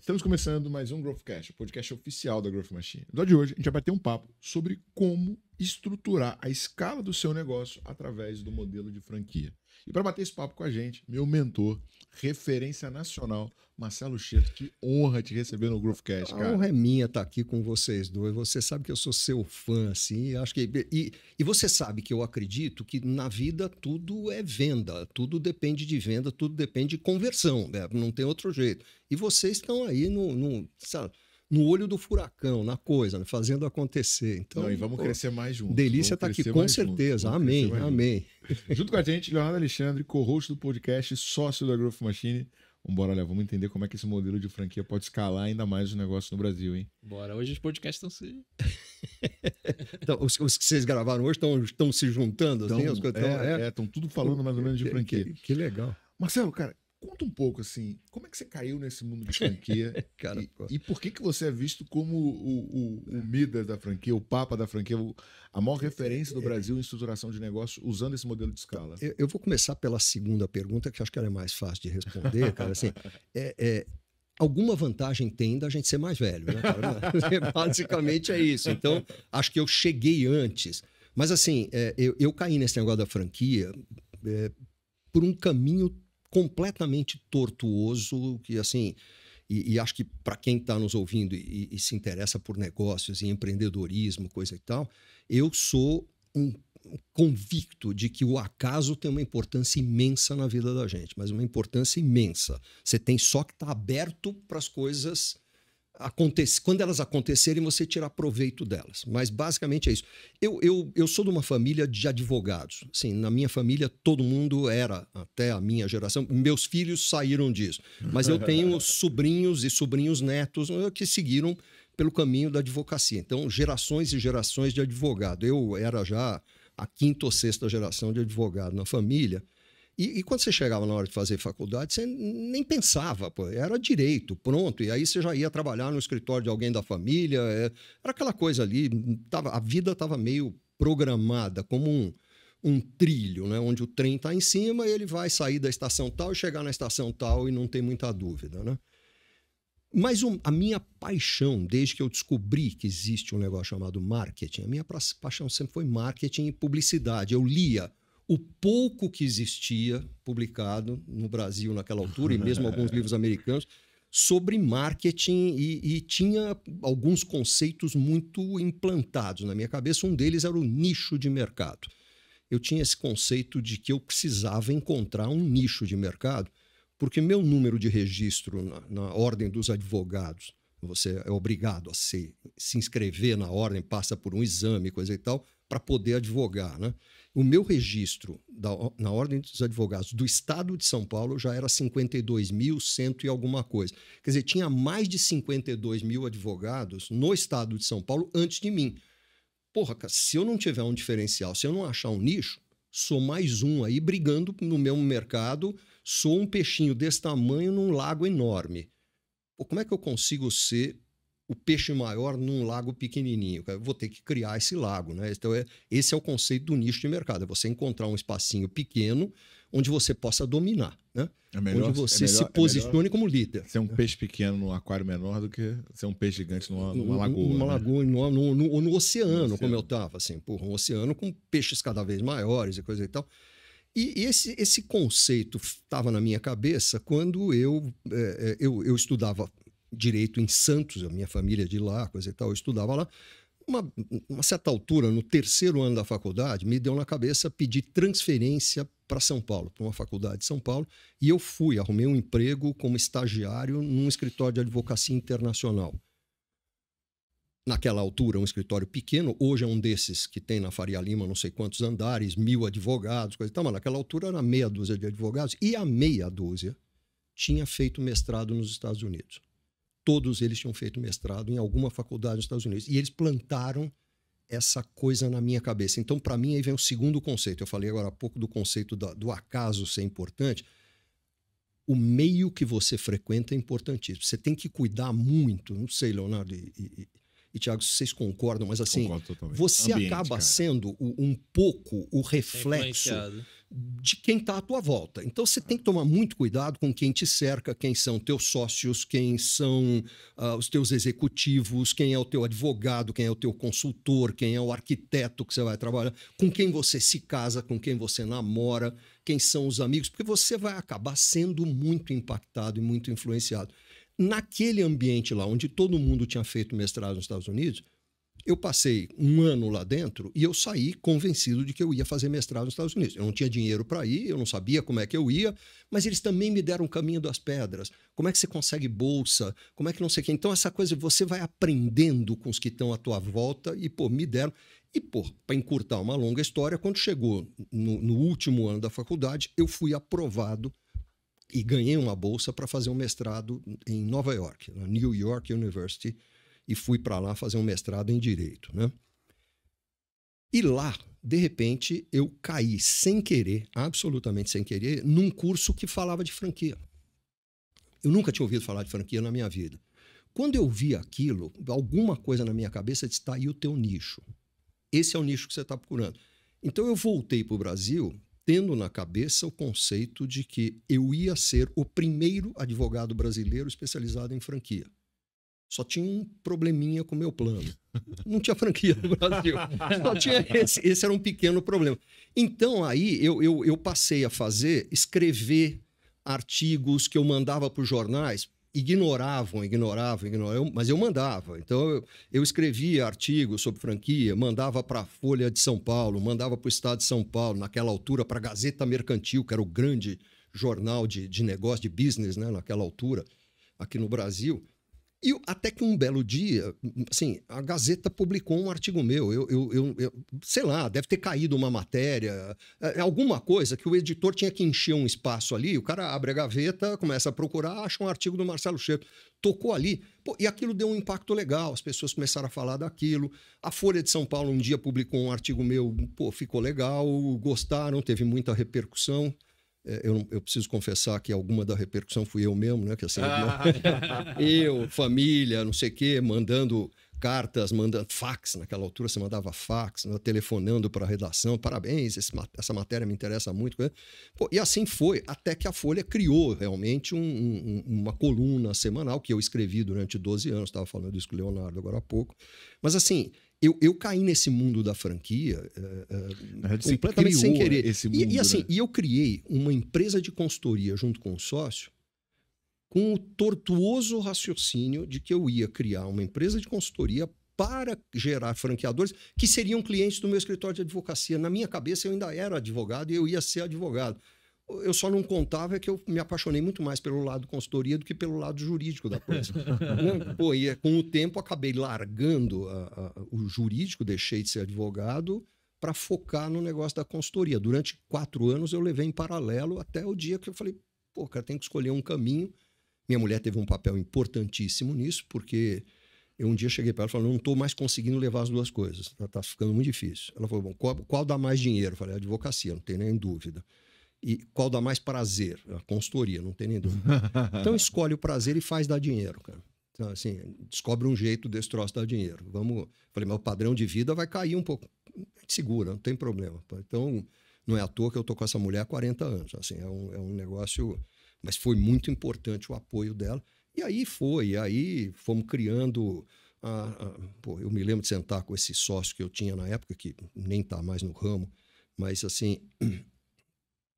Estamos começando mais um Growthcast, o podcast oficial da Growth Machine. No episódio de hoje, a gente vai bater um papo sobre como estruturar a escala do seu negócio através do modelo de franquia. E para bater esse papo com a gente, meu mentor, referência nacional, Marcelo Cheto. Que honra te receber no Growthcast, cara. A honra é minha estar aqui com vocês dois. Você sabe que eu sou seu fã, assim. Acho que e você sabe que eu acredito que na vida tudo é venda, tudo depende de venda, tudo depende de conversão, né? Não tem outro jeito. E vocês estão aí no olho do furacão, na coisa, né? Fazendo acontecer. Então, e vamos crescer mais juntos. Delícia estar aqui, com certeza. Amém, amém. Junto com a gente, Leonardo Alexandre, co-host do podcast, sócio da Growth Machine. Vambora, Léo, vamos entender como é que esse modelo de franquia pode escalar ainda mais os negócios no Brasil, hein? Bora, hoje os podcasts estão se... Então, os que vocês gravaram hoje estão se juntando? Estão tudo falando mais ou menos de franquia. Que legal. Marcelo, cara, conta um pouco, assim, como é que você caiu nesse mundo de franquia? Cara, e por que você é visto como o Midas da franquia, o Papa da franquia, a maior referência do Brasil em estruturação de negócio usando esse modelo de escala? Eu vou começar pela segunda pergunta, que acho que ela é mais fácil de responder, cara. Assim, alguma vantagem tem da gente ser mais velho, né, cara? Basicamente é isso. Então, acho que eu cheguei antes. Mas, assim, eu caí nesse negócio da franquia por um caminho completamente tortuoso, que assim, e acho que para quem está nos ouvindo e se interessa por negócios e empreendedorismo, coisa e tal, eu sou um convicto de que o acaso tem uma importância imensa na vida da gente, mas uma importância imensa. Você tem só que estar aberto para as coisas acontecer. Quando elas acontecerem, você tirar proveito delas. Mas basicamente é isso. Eu sou de uma família de advogados. Assim, na minha família, todo mundo era, até a minha geração. Meus filhos saíram disso. Mas eu tenho sobrinhos e sobrinhos netos que seguiram pelo caminho da advocacia. Então, gerações e gerações de advogado. Eu era já a quinta ou sexta geração de advogado na família. E quando você chegava na hora de fazer faculdade, você nem pensava, pô, era direito, pronto. E aí você já ia trabalhar no escritório de alguém da família. Era aquela coisa ali, a vida estava meio programada como um trilho, né? Onde o trem está em cima, ele vai sair da estação tal e chegar na estação tal e não tem muita dúvida, né? Mas a minha paixão, desde que eu descobri que existe um negócio chamado marketing, a minha paixão sempre foi marketing e publicidade. Eu lia o pouco que existia publicado no Brasil naquela altura, e mesmo alguns livros americanos, sobre marketing, e tinha alguns conceitos muito implantados na minha cabeça. Um deles era o nicho de mercado. Eu tinha esse conceito de que eu precisava encontrar um nicho de mercado, porque meu número de registro na ordem dos advogados, você é obrigado a se inscrever na ordem, passa por um exame, coisa e tal, para poder advogar, né? O meu registro na Ordem dos Advogados do Estado de São Paulo já era 52.100 e alguma coisa. Quer dizer, tinha mais de 52 mil advogados no Estado de São Paulo antes de mim. Porra, cara, se eu não tiver um diferencial, se eu não achar um nicho, sou mais um aí brigando no mesmo mercado, sou um peixinho desse tamanho num lago enorme. Pô, como é que eu consigo ser o peixe maior num lago pequenininho? Eu vou ter que criar esse lago, né? Então, esse é o conceito do nicho de mercado. É você encontrar um espacinho pequeno onde você possa dominar, né? Onde você se posicione como líder. Ser um peixe pequeno num aquário menor do que ser um peixe gigante numa lagoa. Numa lagoa, né? no oceano, como eu estava. Assim, porra, um oceano com peixes cada vez maiores e coisa e tal. E esse conceito estava na minha cabeça quando eu estudava direito em Santos, a minha família de lá, coisa e tal, eu estudava lá. Uma certa altura, no terceiro ano da faculdade, me deu na cabeça pedir transferência para São Paulo, para uma faculdade de São Paulo, e eu arrumei um emprego como estagiário num escritório de advocacia internacional. Naquela altura, um escritório pequeno, hoje é um desses que tem na Faria Lima, não sei quantos andares, 1.000 advogados, coisa e tal, mas naquela altura era meia dúzia de advogados, e a meia dúzia tinha feito mestrado nos Estados Unidos. Todos eles tinham feito mestrado em alguma faculdade nos Estados Unidos. E eles plantaram essa coisa na minha cabeça. Então, para mim, aí vem o segundo conceito. Eu falei agora há pouco do conceito do acaso ser importante. O meio que você frequenta é importantíssimo. Você tem que cuidar muito. Não sei, Leonardo e Thiago, se vocês concordam, mas assim, você ambiente, acaba cara, sendo um pouco o reflexo de quem está à tua volta. Então, você tem que tomar muito cuidado com quem te cerca, quem são teus sócios, quem são os teus executivos, quem é o teu advogado, quem é o teu consultor, quem é o arquiteto que você vai trabalhar, com quem você se casa, com quem você namora, quem são os amigos, porque você vai acabar sendo muito impactado e muito influenciado. Naquele ambiente lá, onde todo mundo tinha feito mestrado nos Estados Unidos, eu passei um ano lá dentro e eu saí convencido de que eu ia fazer mestrado nos Estados Unidos. Eu não tinha dinheiro para ir, eu não sabia como é que eu ia, mas eles também me deram o caminho das pedras. Como é que você consegue bolsa? Como é que não sei o quê? Então, essa coisa, você vai aprendendo com os que estão à tua volta e, me deram. E, para encurtar uma longa história, quando chegou no último ano da faculdade, eu fui aprovado e ganhei uma bolsa para fazer um mestrado em Nova York, na New York University, e fui para lá fazer um mestrado em Direito, né? E lá, de repente, eu caí sem querer, absolutamente sem querer, num curso que falava de franquia. Eu nunca tinha ouvido falar de franquia na minha vida. Quando eu vi aquilo, alguma coisa na minha cabeça disse, tá aí o teu nicho. Esse é o nicho que você está procurando. Então eu voltei para o Brasil tendo na cabeça o conceito de que eu ia ser o primeiro advogado brasileiro especializado em franquia. Só tinha um probleminha com o meu plano. Não tinha franquia no Brasil. Só tinha esse era um pequeno problema. Então, aí, eu passei a escrever artigos que eu mandava para os jornais. Ignoravam, mas eu mandava. Então, eu escrevia artigos sobre franquia, mandava para a Folha de São Paulo, mandava para o Estado de São Paulo, naquela altura, para a Gazeta Mercantil, que era o grande jornal de negócio, de business, né, naquela altura, aqui no Brasil. E até que um belo dia, assim, a Gazeta publicou um artigo meu. Eu sei lá, deve ter caído uma matéria, alguma coisa que o editor tinha que encher um espaço ali. O cara abre a gaveta, começa a procurar, acha um artigo do Marcelo Cheto. Tocou ali. E aquilo deu um impacto legal. As pessoas começaram a falar daquilo. A Folha de São Paulo um dia publicou um artigo meu. Ficou legal, gostaram, teve muita repercussão. Eu preciso confessar que alguma da repercussão fui eu mesmo, né? Que assim, eu, família, não sei o quê, mandando cartas, mandando fax. Naquela altura você mandava fax, né? Telefonando para a redação. Parabéns, essa matéria me interessa muito. E assim foi, até que a Folha criou realmente uma coluna semanal que eu escrevi durante 12 anos. Estava falando isso com o Leonardo agora há pouco. Mas assim, eu caí nesse mundo da franquia completamente sem querer. Esse mundo, e eu criei uma empresa de consultoria junto com um sócio com o tortuoso raciocínio de que eu ia criar uma empresa de consultoria para gerar franqueadores que seriam clientes do meu escritório de advocacia. Na minha cabeça, eu ainda era advogado e eu ia ser advogado. Eu só não contava que eu me apaixonei muito mais pelo lado consultoria do que pelo lado jurídico da coisa. E com o tempo acabei largando o jurídico, deixei de ser advogado para focar no negócio da consultoria. Durante 4 anos eu levei em paralelo até o dia que eu falei, cara, tem que escolher um caminho. Minha mulher teve um papel importantíssimo nisso, porque eu um dia cheguei para ela e falei, não estou mais conseguindo levar as duas coisas, está ficando muito difícil. Ela falou, bom, qual dá mais dinheiro? Eu falei, advocacia, não tem nem dúvida. E qual dá mais prazer? A consultoria, não tem nem dúvida. Então escolhe o prazer e faz dar dinheiro, cara. Então, assim, descobre um jeito desse troço dar dinheiro. Falei, mas o padrão de vida vai cair um pouco. Segura, não tem problema. Então, não é à toa que eu tô com essa mulher há 40 anos. Assim, é um negócio... Mas foi muito importante o apoio dela. E aí fomos criando... eu me lembro de sentar com esse sócio que eu tinha na época, que nem está mais no ramo, mas assim...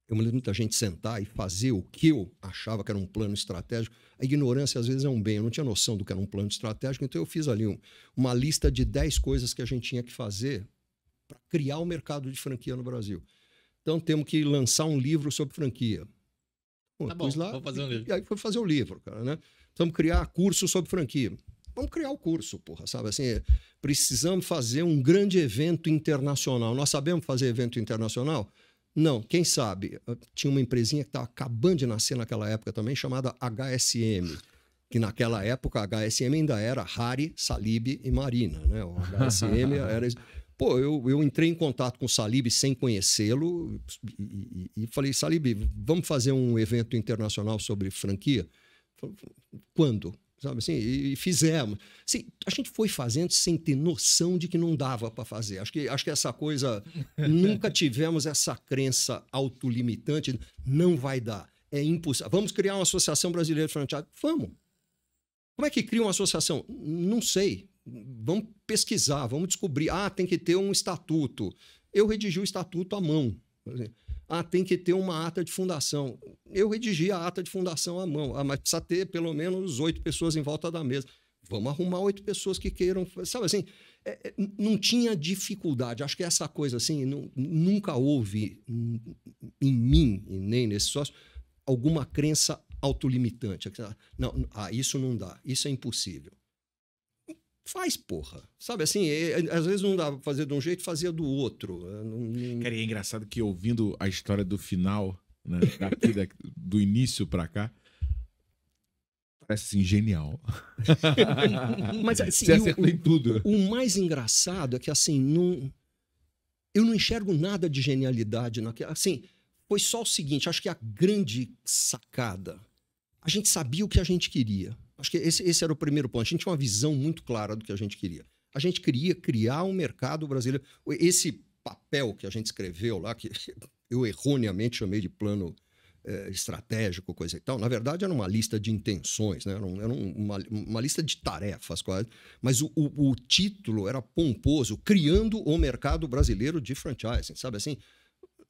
Eu me lembro de muita gente sentar e fazer o que eu achava que era um plano estratégico. A ignorância, às vezes, é um bem. Eu não tinha noção do que era um plano estratégico, então eu fiz ali uma lista de 10 coisas que a gente tinha que fazer para criar o mercado de franquia no Brasil. Então, temos que lançar um livro sobre franquia. Vamos fazer um livro. E aí foi fazer o livro, cara, né? Vamos criar curso sobre franquia. Vamos criar o curso, sabe? Assim, precisamos fazer um grande evento internacional. Nós sabemos fazer evento internacional? Não, quem sabe? Tinha uma empresinha que estava acabando de nascer naquela época também, chamada HSM, que naquela época a HSM ainda era Harry, Salib e Marina, né? O HSM era... eu entrei em contato com o Salib sem conhecê-lo e falei, Salib, vamos fazer um evento internacional sobre franquia? Quando? sabe assim? E fizemos. Assim, a gente foi fazendo sem ter noção de que não dava para fazer. Acho que essa coisa... Nunca tivemos essa crença autolimitante. Não vai dar. É impossível. Vamos criar uma associação brasileira de franchise? Vamos. Como é que cria uma associação? Não sei. Vamos pesquisar, vamos descobrir. Tem que ter um estatuto. Eu redigi o estatuto à mão. Tem que ter uma ata de fundação. Eu redigi a ata de fundação à mão. Mas precisa ter pelo menos 8 pessoas em volta da mesa. Vamos arrumar 8 pessoas que queiram. Sabe assim, não tinha dificuldade. Acho que essa coisa assim, nunca houve em mim, e nem nesse sócio, alguma crença autolimitante. Não, isso não dá, isso é impossível. Faz, porra. Sabe assim, às vezes não dá pra fazer de um jeito, fazia do outro. Cara, e é engraçado que ouvindo a história do final, né, do início pra cá, parece assim, genial. Mas assim, você acertou em tudo. O mais engraçado é que assim, eu não enxergo nada de genialidade naquela. Assim, foi só o seguinte, acho que a grande sacada, a gente sabia o que a gente queria. Acho que esse era o primeiro ponto. A gente tinha uma visão muito clara do que a gente queria. A gente queria criar um mercado brasileiro. Esse papel que a gente escreveu lá, que eu erroneamente chamei de plano estratégico, coisa e tal, na verdade era uma lista de intenções, né? Era uma lista de tarefas quase. Mas o título era pomposo, Criando o Mercado Brasileiro de Franchising, sabe assim?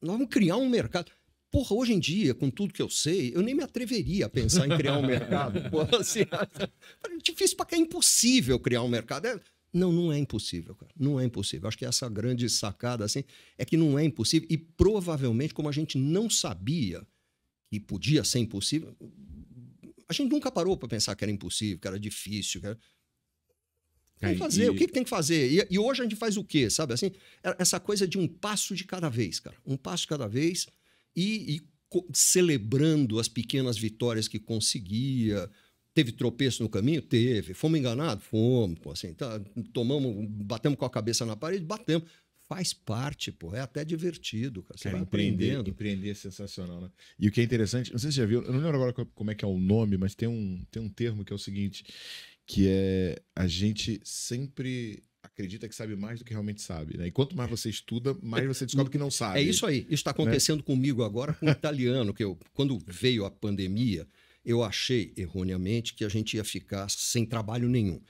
Nós vamos criar um mercado... Porra, hoje em dia, com tudo que eu sei, eu nem me atreveria a pensar em criar um mercado. Porra, assim, é difícil para que é impossível criar um mercado. Não é impossível, cara. Não é impossível. Acho que essa grande sacada assim, é que não é impossível. E provavelmente, como a gente não sabia que podia ser impossível, a gente nunca parou para pensar que era impossível, que era difícil. Que era... Tem que fazer. O que tem que fazer? E hoje a gente faz o quê? Sabe assim? Essa coisa de um passo de cada vez, cara. Um passo de cada vez. E celebrando as pequenas vitórias que conseguia. Teve tropeço no caminho? Teve. Fomos enganados? Fomos. Pô, assim, batemos com a cabeça na parede? Batemos. Faz parte, pô. É até divertido. Cara. Você vai aprendendo. Empreender é sensacional, né? E o que é interessante, não sei se você já viu, eu não lembro agora como é que é o nome, mas tem um termo que é o seguinte, que é a gente sempre... acredita que sabe mais do que realmente sabe, né? E quanto mais você estuda, mais você descobre que não sabe. É isso aí. Isso está acontecendo comigo agora com o italiano, que quando veio a pandemia, eu achei, erroneamente, que a gente ia ficar sem trabalho nenhum.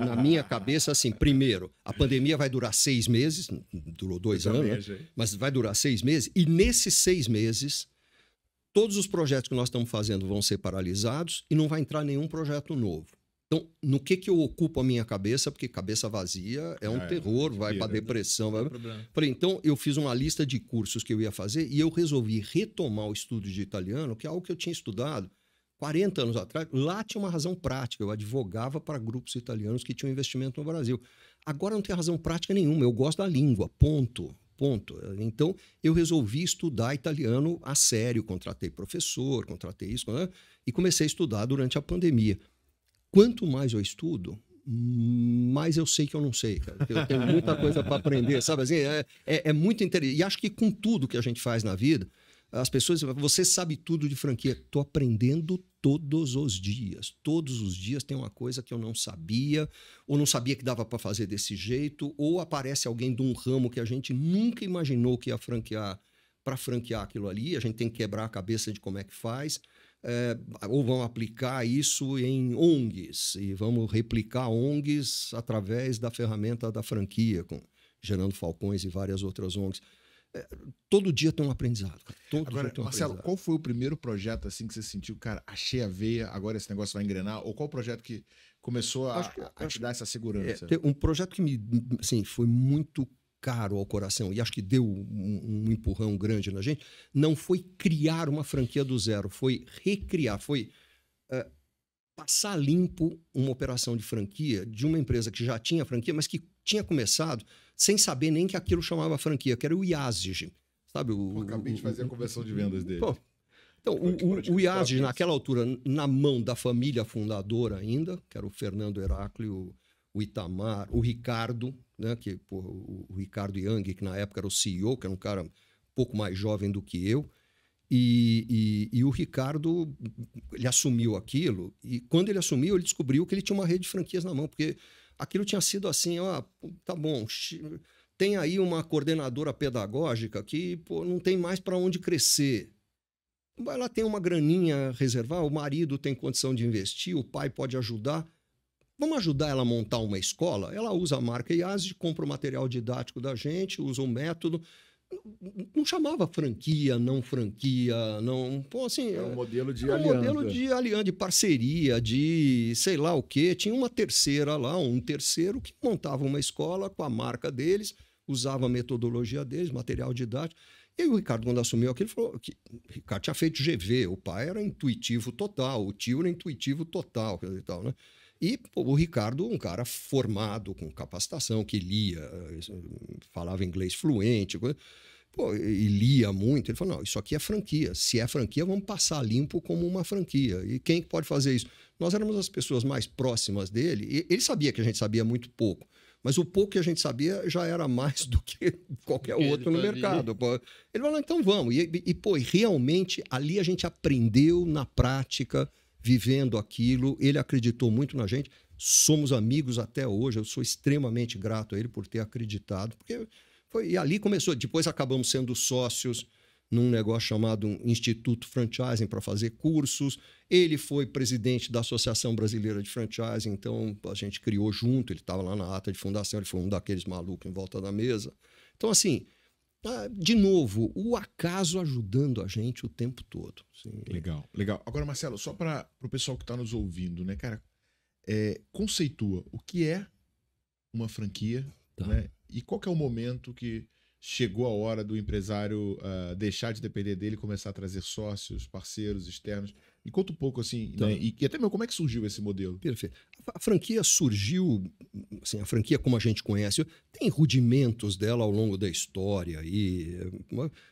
Na minha cabeça, assim, primeiro, a pandemia vai durar 6 meses, durou 2 anos, né? Mas vai durar 6 meses, e nesses 6 meses, todos os projetos que nós estamos fazendo vão ser paralisados e não vai entrar nenhum projeto novo. Então, no que eu ocupo a minha cabeça, porque cabeça vazia é um terror, vai para depressão. Falei, então, eu fiz uma lista de cursos que eu ia fazer e eu resolvi retomar o estudo de italiano, que é algo que eu tinha estudado 40 anos atrás. Lá tinha uma razão prática, eu advogava para grupos italianos que tinham investimento no Brasil. Agora não tem razão prática nenhuma, eu gosto da língua, ponto. Então, eu resolvi estudar italiano a sério, contratei professor, contratei isso, né? E comecei a estudar durante a pandemia. Quanto mais eu estudo, mais eu sei que eu não sei, cara. Eu tenho muita coisa para aprender, sabe? Assim, é muito interessante. E acho que com tudo que a gente faz na vida, as pessoas dizem, você sabe tudo de franquia. Estou aprendendo todos os dias. Todos os dias tem uma coisa que eu não sabia, ou não sabia que dava para fazer desse jeito, ou aparece alguém de um ramo que a gente nunca imaginou que ia franquear, para franquear aquilo ali. A gente tem que quebrar a cabeça de como é que faz. Ou vão aplicar isso em ONGs e vamos replicar ONGs através da ferramenta da franquia, com Gerando Falcões e várias outras ONGs. Todo dia tem um aprendizado. Agora, Marcelo, qual foi o primeiro projeto assim que você sentiu, cara, achei a veia, agora esse negócio vai engrenar? Ou qual projeto que começou a te dar essa segurança? Um projeto que assim, foi muito caro ao coração e acho que deu um empurrão grande na gente, não foi criar uma franquia do zero, foi recriar, foi passar limpo uma operação de franquia de uma empresa que já tinha franquia, mas que tinha começado sem saber nem que aquilo chamava franquia, que era o IASG, sabe? Acabei de fazer a conversão de vendas dele. Então, o IASG, naquela altura, na mão da família fundadora ainda, que era o Fernando Heráclio, o Itamar, o Ricardo, né, o Ricardo Young, que na época era o CEO, que era um cara um pouco mais jovem do que eu, E o Ricardo, ele assumiu aquilo, e quando ele assumiu, ele descobriu que ele tinha uma rede de franquias na mão, porque aquilo tinha sido assim, ó, tá bom, tem aí uma coordenadora pedagógica que não tem mais para onde crescer. Ela tem uma graninha reservar, o marido tem condição de investir, o pai pode ajudar. Vamos ajudar ela a montar uma escola? Ela usa a marca IASD, compra o material didático da gente, usa o método. Não chamava franquia, não franquia, não... Pô, assim, é um modelo de aliança. Um modelo de aliança, de parceria, de sei lá o quê. Tinha uma terceira lá, um terceiro que montava uma escola com a marca deles, usava a metodologia deles, material didático. E aí o Ricardo, quando assumiu aquilo, falou que o Ricardo tinha feito GV, o pai era intuitivo total, o tio era intuitivo total, e tal, né? E o Ricardo, um cara formado, com capacitação, que lia, falava inglês fluente, e lia muito. Ele falou, não, isso aqui é franquia. Se é franquia, vamos passar limpo como uma franquia. E quem pode fazer isso? Nós éramos as pessoas mais próximas dele. E ele sabia que a gente sabia muito pouco. Mas o pouco que a gente sabia já era mais do que qualquer outro no mercado. Ele falou, então vamos. E realmente, ali a gente aprendeu na prática, vivendo aquilo. Ele acreditou muito na gente. Somos amigos até hoje. Eu sou extremamente grato a ele por ter acreditado. E ali começou. Depois acabamos sendo sócios num negócio chamado Instituto Franchising para fazer cursos. Ele foi presidente da Associação Brasileira de Franchising, então a gente criou junto. Ele estava lá na ata de fundação, ele foi um daqueles malucos em volta da mesa. Então, assim, de novo, o acaso ajudando a gente o tempo todo. Assim. Legal, legal. Agora, Marcelo, só para o pessoal que está nos ouvindo, né, cara, conceitua o que é uma franquia, tá, né? E qual que é o momento que chegou a hora do empresário deixar de depender dele e começar a trazer sócios, parceiros externos? E conta um pouco assim, tá, né? E até mesmo como é que surgiu esse modelo? Perfeito. A franquia surgiu, assim, a franquia como a gente conhece, tem rudimentos dela ao longo da história,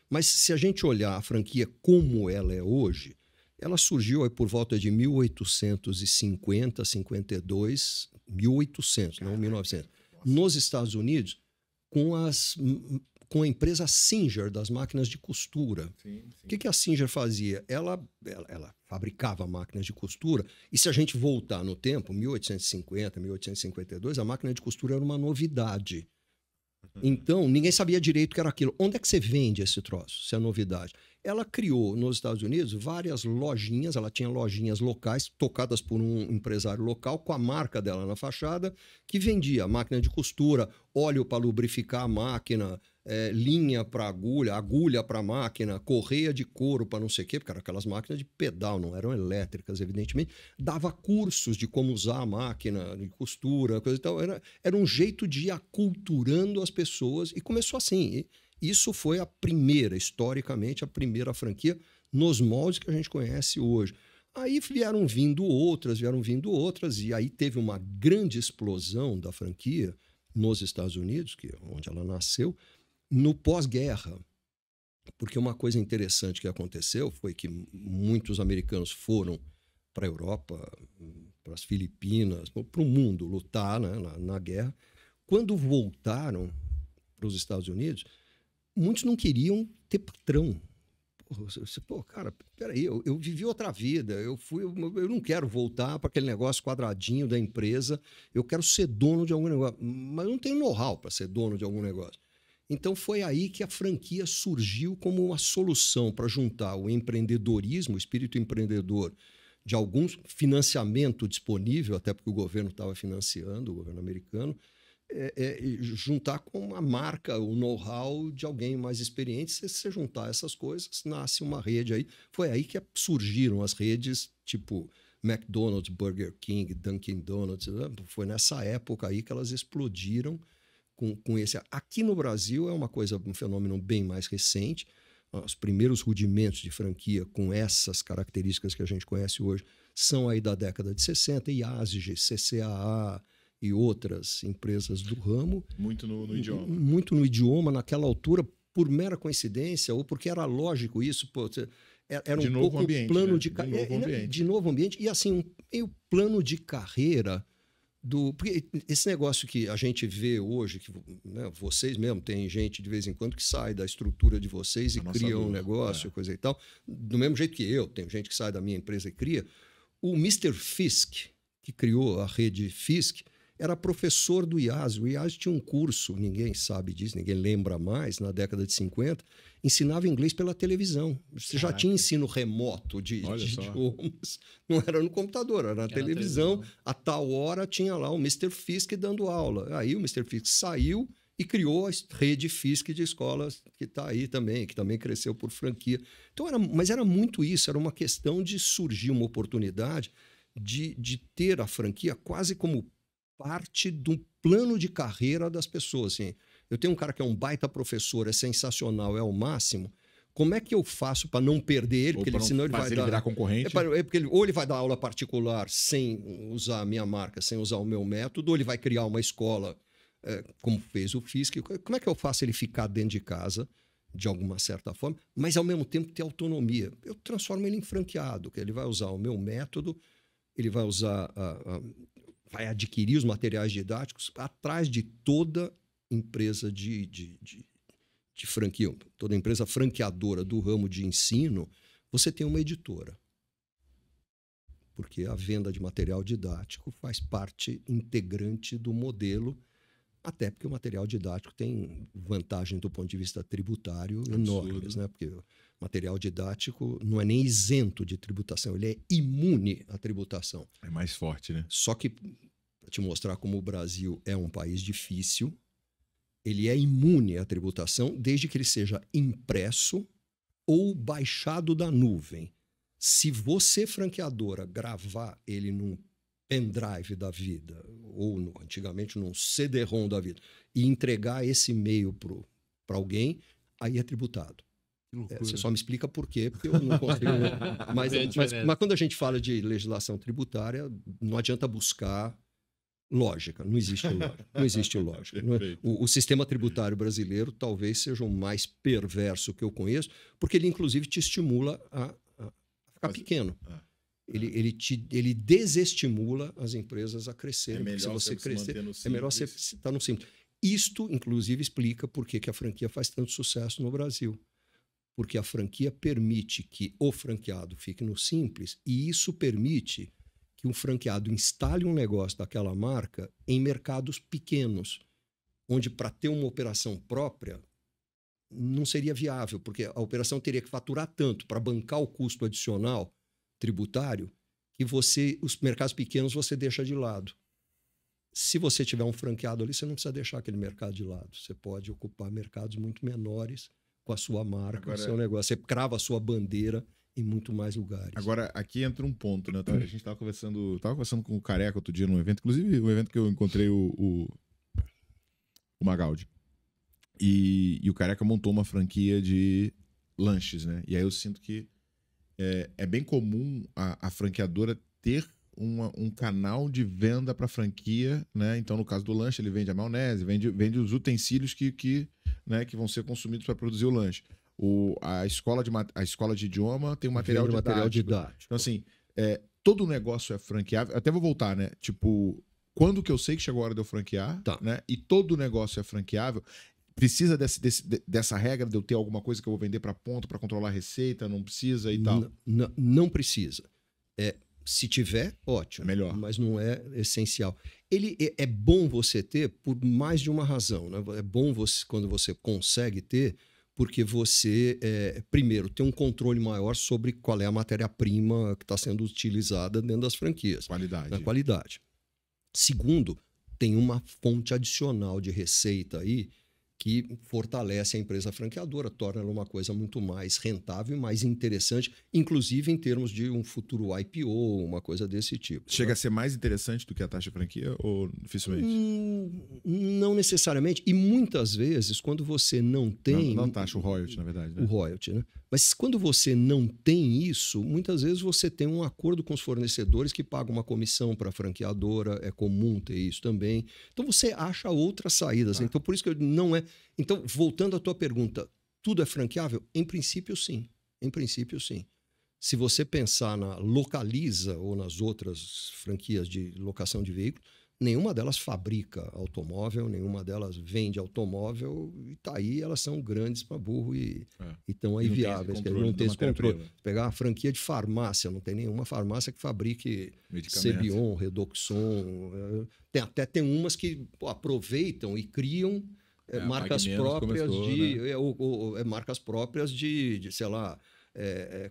mas se a gente olhar a franquia como ela é hoje, ela surgiu aí por volta de 1850, 52, 1800, não 1900, nos Estados Unidos, com a empresa Singer, das máquinas de costura. Sim, sim. O que a Singer fazia? Ela fabricava máquinas de costura, e se a gente voltar no tempo, 1850, 1852, a máquina de costura era uma novidade. Então, ninguém sabia direito o que era aquilo. Onde é que você vende esse troço, se é novidade? Ela criou, nos Estados Unidos, várias lojinhas, ela tinha lojinhas locais, tocadas por um empresário local, com a marca dela na fachada, que vendia máquina de costura, óleo para lubrificar a máquina, linha para agulha, agulha para máquina, correia de couro para não sei o quê, porque eram aquelas máquinas de pedal, não eram elétricas, evidentemente. Dava cursos de como usar a máquina de costura, coisa e tal. Era um jeito de ir aculturando as pessoas, e começou assim. Isso foi historicamente, a primeira franquia nos moldes que a gente conhece hoje. Aí vieram vindo outras, e aí teve uma grande explosão da franquia nos Estados Unidos, que é onde ela nasceu, no pós-guerra. Porque uma coisa interessante que aconteceu foi que muitos americanos foram para a Europa, para as Filipinas, para o mundo lutar, né, na guerra. Quando voltaram para os Estados Unidos, muitos não queriam ter patrão. Cara, peraí, eu vivi outra vida, eu não quero voltar para aquele negócio quadradinho da empresa, eu quero ser dono de algum negócio, mas eu não tenho know-how para ser dono de algum negócio. Então foi aí que a franquia surgiu como uma solução para juntar o empreendedorismo, o espírito empreendedor, de algum financiamento disponível, até porque o governo estava financiando, o governo americano, juntar com a marca, o know-how de alguém mais experiente. Se você juntar essas coisas, nasce uma rede aí. Foi aí que surgiram as redes tipo McDonald's, Burger King, Dunkin' Donuts. Foi nessa época aí que elas explodiram com esse. Aqui no Brasil é um fenômeno bem mais recente. Os primeiros rudimentos de franquia com essas características que a gente conhece hoje são aí da década de 60, IASG, CCAA, e outras empresas do ramo. Muito no idioma. Muito no idioma, naquela altura, por mera coincidência, ou porque era lógico isso, era um pouco ambiente, plano né? de carreira. De novo ambiente. E assim, meio plano de carreira Porque esse negócio que a gente vê hoje, que né, vocês mesmo, tem gente de vez em quando que sai da estrutura de vocês e cria um negócio, coisa e tal. Do mesmo jeito que eu, tem gente que sai da minha empresa e cria. O Mr. Fisk, que criou a rede Fisk, era professor do IAS. O IAS tinha um curso, ninguém sabe disso, ninguém lembra mais, na década de 50, ensinava inglês pela televisão. Você já tinha ensino remoto de idiomas. Não era no computador, era na televisão. A tal hora tinha lá o Mr. Fisk dando aula. Aí o Mr. Fisk saiu e criou a rede Fisk de escolas, que está aí também, que também cresceu por franquia. Então mas era muito isso, era uma questão de surgir uma oportunidade de ter a franquia quase como parte do plano de carreira das pessoas. Assim, eu tenho um cara que é um baita professor, é sensacional, é o máximo. Como é que eu faço para não perder ele? Porque senão ele vai virar concorrente. Porque ou ele vai dar aula particular sem usar a minha marca, sem usar o meu método, ou ele vai criar uma escola, como fez o Fisk. Como é que eu faço ele ficar dentro de casa, de alguma certa forma, mas ao mesmo tempo ter autonomia? Eu transformo ele em franqueado, que ele vai usar o meu método, ele vai usar vai adquirir os materiais didáticos atrás de toda empresa de franquia, toda empresa franqueadora do ramo de ensino, você tem uma editora. Porque a venda de material didático faz parte integrante do modelo, até porque o material didático tem vantagem do ponto de vista tributário enormes, né? Porque o material didático não é nem isento de tributação, ele é imune à tributação. É mais forte, né? Só que, para te mostrar como o Brasil é um país difícil, ele é imune à tributação desde que ele seja impresso ou baixado da nuvem. Se você, franqueadora, gravar ele num pendrive da vida, ou antigamente num CD-ROM da vida, e entregar esse e-mail para alguém, aí é tributado. Você só me explica por quê, porque eu não consigo. Mas quando a gente fala de legislação tributária, não adianta buscar lógica, não existe lógica. Não existe lógica. O sistema tributário brasileiro talvez seja o mais perverso que eu conheço, porque ele, inclusive, te estimula a ficar pequeno. Ele desestimula as empresas a crescerem. Se você crescer, é melhor você estar no simples. Isto, inclusive, explica por que a franquia faz tanto sucesso no Brasil. Porque a franquia permite que o franqueado fique no simples, e isso permite que um franqueado instale um negócio daquela marca em mercados pequenos, onde, para ter uma operação própria, não seria viável, porque a operação teria que faturar tanto para bancar o custo adicional tributário, que os mercados pequenos você deixa de lado. Se você tiver um franqueado ali, você não precisa deixar aquele mercado de lado. Você pode ocupar mercados muito menores com a sua marca, o seu negócio. Você crava a sua bandeira em muito mais lugares. Agora, aqui entra um ponto, né? A gente estava conversando com o Careca outro dia num evento, inclusive um evento que eu encontrei o Magaldi. E o Careca montou uma franquia de lanches, né? E aí eu sinto que é bem comum a franqueadora ter um canal de venda para franquia, né? Então, no caso do lanche, ele vende a maionese, vende os utensílios que vão ser consumidos para produzir o lanche. A escola de idioma tem um material didático. Então, assim, todo negócio é franqueável. Até vou voltar, né? Tipo, quando que eu sei que chegou a hora de eu franquear, né? E todo negócio é franqueável. Precisa dessa regra de eu ter alguma coisa que eu vou vender para ponto, para controlar a receita? Não precisa e tal? Não precisa. Se tiver, ótimo. Melhor. Mas não é essencial. Ele é bom você ter por mais de uma razão, né? É bom quando você consegue ter, porque você, primeiro, tem um controle maior sobre qual é a matéria-prima que está sendo utilizada dentro das franquias. Qualidade. Segundo, tem uma fonte adicional de receita aí que fortalece a empresa franqueadora, torna ela uma coisa muito mais rentável e mais interessante, inclusive em termos de um futuro IPO, uma coisa desse tipo. Chega a ser mais interessante do que a taxa de franquia ou dificilmente? Não necessariamente. E muitas vezes, quando você não tem... Não taxa, o royalty, na verdade. Né? O royalty, né? Mas quando você não tem isso, muitas vezes você tem um acordo com os fornecedores que pagam uma comissão para a franqueadora, é comum ter isso também. Então você acha outras saídas. Então por isso que não é... Então, voltando à tua pergunta, tudo é franqueável? Em princípio, sim. Em princípio, sim. Se você pensar na Localiza ou nas outras franquias de locação de veículos, nenhuma delas fabrica automóvel, nenhuma delas vende automóvel, e tá aí, elas são grandes para burro e estão aí viáveis. Não tem esse controle. Pegar uma franquia de farmácia, não tem nenhuma farmácia que fabrique Cebion, Redoxon. Tem umas que aproveitam e criam marcas próprias marcas próprias de sei lá,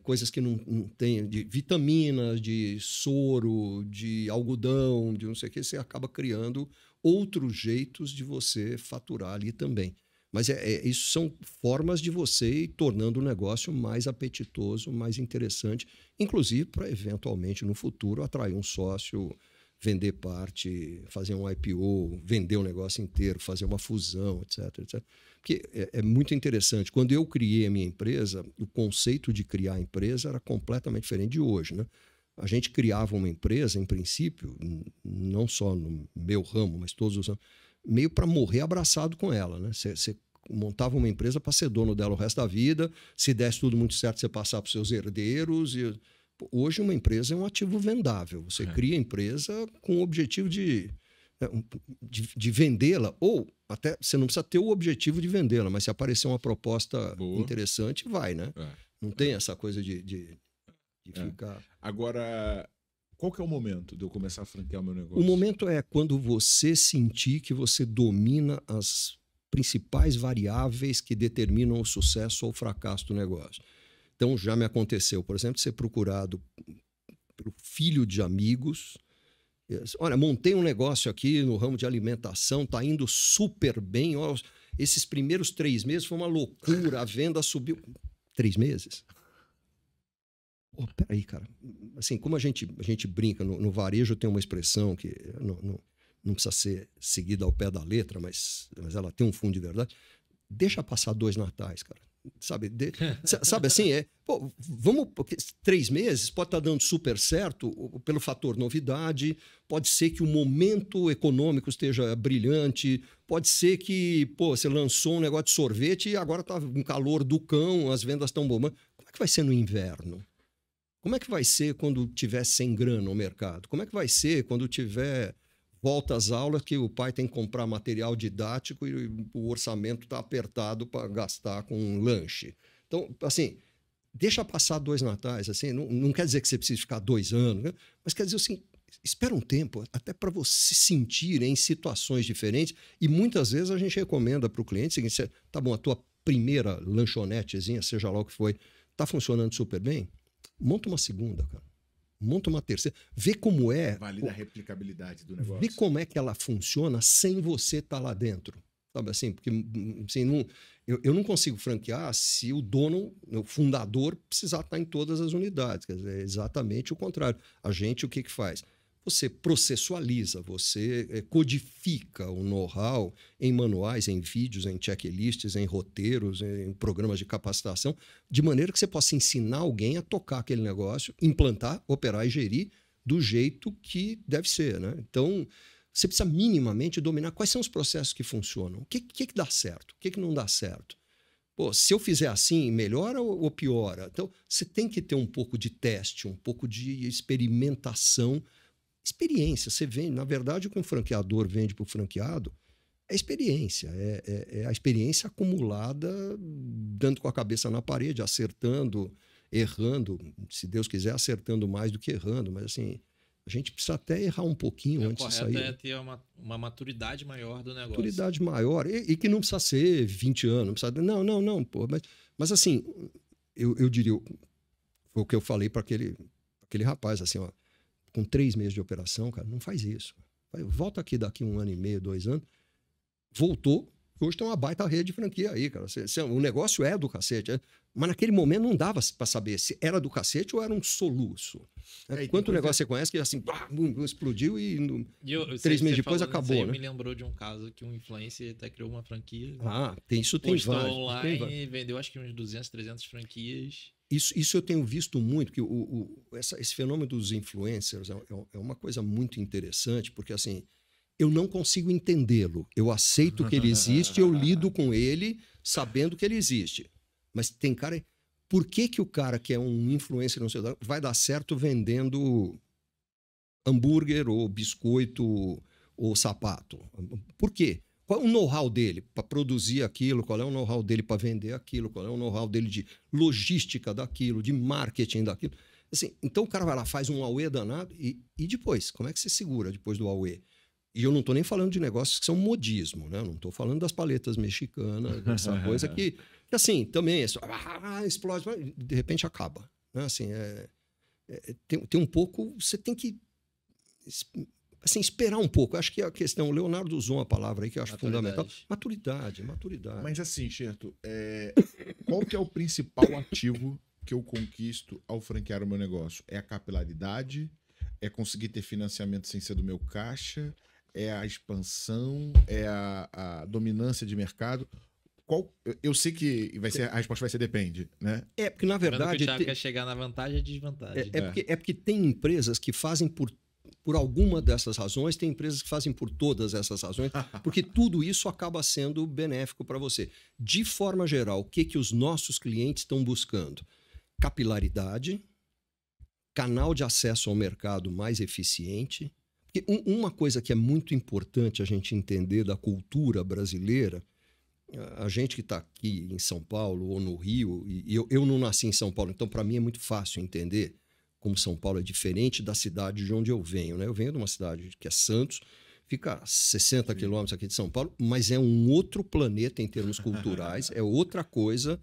coisas que não tem, de vitaminas, de soro, de algodão, de não sei o que, você acaba criando outros jeitos de você faturar ali também. Mas isso são formas de você ir tornando o negócio mais apetitoso, mais interessante, inclusive para eventualmente no futuro atrair um sócio, vender parte, fazer um IPO, vender o negócio inteiro, fazer uma fusão, etc, etc. Porque é muito interessante. Quando eu criei a minha empresa, o conceito de criar a empresa era completamente diferente de hoje, né? A gente criava uma empresa, em princípio, não só no meu ramo, mas todos os ramos, meio para morrer abraçado com ela, né? Você montava uma empresa para ser dono dela o resto da vida, se desse tudo muito certo, você passar para os seus herdeiros. Hoje uma empresa é um ativo vendável. Você cria a empresa com o objetivo de vendê-la, ou até você não precisa ter o objetivo de vendê-la, mas se aparecer uma proposta interessante, vai, né? Não tem essa coisa de ficar... Agora, qual que é o momento de eu começar a franquear o meu negócio? O momento é quando você sentir que você domina as principais variáveis que determinam o sucesso ou o fracasso do negócio. Então, já me aconteceu, por exemplo, ser procurado pelo filho de amigos. Olha, montei um negócio aqui no ramo de alimentação, está indo super bem. Olha, esses primeiros 3 meses foi uma loucura, a venda subiu. 3 meses? Oh, peraí, cara. Assim, como a gente brinca, no varejo tem uma expressão que não precisa ser seguida ao pé da letra, mas ela tem um fundo de verdade. Deixa passar 2 natais, cara. Sabe assim, vamos, porque 3 meses pode estar dando super certo pelo fator novidade, pode ser que o momento econômico esteja brilhante, pode ser que você lançou um negócio de sorvete e agora está um calor do cão, as vendas estão bombando. Como é que vai ser no inverno? Como é que vai ser quando tiver sem grana no mercado? Como é que vai ser quando tiver volta às aulas que o pai tem que comprar material didático e o orçamento está apertado para gastar com um lanche? Então, assim, deixa passar 2 natais. Assim, não quer dizer que você precise ficar 2 anos, né? Mas quer dizer assim, espera um tempo até para você se sentir em situações diferentes. E muitas vezes a gente recomenda para o cliente o seguinte: tá bom, a tua primeira lanchonetezinha, seja lá o que foi, está funcionando super bem? Monta uma segunda, cara. Monta uma terceira. Vê como é... Valida a replicabilidade do negócio. Vê como é que ela funciona sem você estar lá dentro. Sabe assim? Porque assim, eu não consigo franquear se o dono, o fundador, precisar estar em todas as unidades. Quer dizer, é exatamente o contrário. A gente, o que faz? Você processualiza, você codifica o know-how em manuais, em vídeos, em checklists, em roteiros, em programas de capacitação, de maneira que você possa ensinar alguém a tocar aquele negócio, implantar, operar e gerir do jeito que deve ser, né? Então, você precisa minimamente dominar quais são os processos que funcionam. O que dá certo? O que não dá certo? Se eu fizer assim, melhora ou piora? Então, você tem que ter um pouco de teste, um pouco de experimentação. Experiência, você vende, na verdade, o que um franqueador vende para o franqueado é experiência, é a experiência acumulada, dando com a cabeça na parede, acertando, errando, se Deus quiser, acertando mais do que errando, mas assim, a gente precisa até errar um pouquinho antes de sair. O correto é ter uma maturidade maior do negócio. Maturidade maior, e que não precisa ser 20 anos, não precisa, não, pô, mas assim, eu diria, foi o que eu falei para aquele rapaz, assim, ó, com 3 meses de operação, cara, não faz isso. Volta aqui daqui 1 ano e meio, 2 anos. Voltou. Hoje tem uma baita rede de franquia aí, cara. O negócio é do cacete. Mas naquele momento não dava para saber se era do cacete ou era um soluço. Quanto negócio você conhece que assim, explodiu e 3 meses depois acabou, aí, né? Me lembrou de um caso que um influencer até criou uma franquia. Isso tem vários. Online, vendeu acho que uns 200, 300 franquias. Isso eu tenho visto muito, que esse fenômeno dos influencers é uma coisa muito interessante, porque assim, eu não consigo entendê-lo. Eu aceito que ele existe, eu lido com ele sabendo que ele existe. Mas tem cara... Por que o cara que é um influencer vai dar certo vendendo hambúrguer ou biscoito ou sapato? Por quê? Qual é o know-how dele para produzir aquilo? Qual é o know-how dele para vender aquilo? Qual é o know-how dele de logística daquilo, de marketing daquilo? Assim, então o cara vai lá, faz um AUE danado e depois? Como é que você segura depois do AUE? E eu não estou nem falando de negócios que são modismo, né? Eu não estou falando das paletas mexicanas, dessa coisa que assim, também explode, mas de repente acaba. Né? Assim, tem um pouco, você tem que assim, esperar um pouco. Acho que a questão, o Leonardo usou uma palavra aí que eu acho fundamental. Maturidade. Mas assim, Xerto, qual que é o principal ativo que eu conquisto ao franquear o meu negócio? É a capilaridade? É conseguir ter financiamento sem ser do meu caixa? É a expansão? É a dominância de mercado? Eu sei que a resposta vai ser depende, né? Porque na verdade... O Thiago quer chegar na vantagem e desvantagem. Porque tem empresas que fazem por alguma dessas razões, tem empresas que fazem por todas essas razões, porque tudo isso acaba sendo benéfico para você. De forma geral, o que os nossos clientes estão buscando? Capilaridade, canal de acesso ao mercado mais eficiente. Porque uma coisa que é muito importante a gente entender da cultura brasileira, a gente que está aqui em São Paulo ou no Rio, e eu não nasci em São Paulo, então para mim é muito fácil entender como São Paulo é diferente da cidade de onde eu venho. Né? Eu venho de uma cidade que é Santos, fica a 60 quilômetros aqui de São Paulo, mas é um outro planeta em termos culturais, é outra coisa.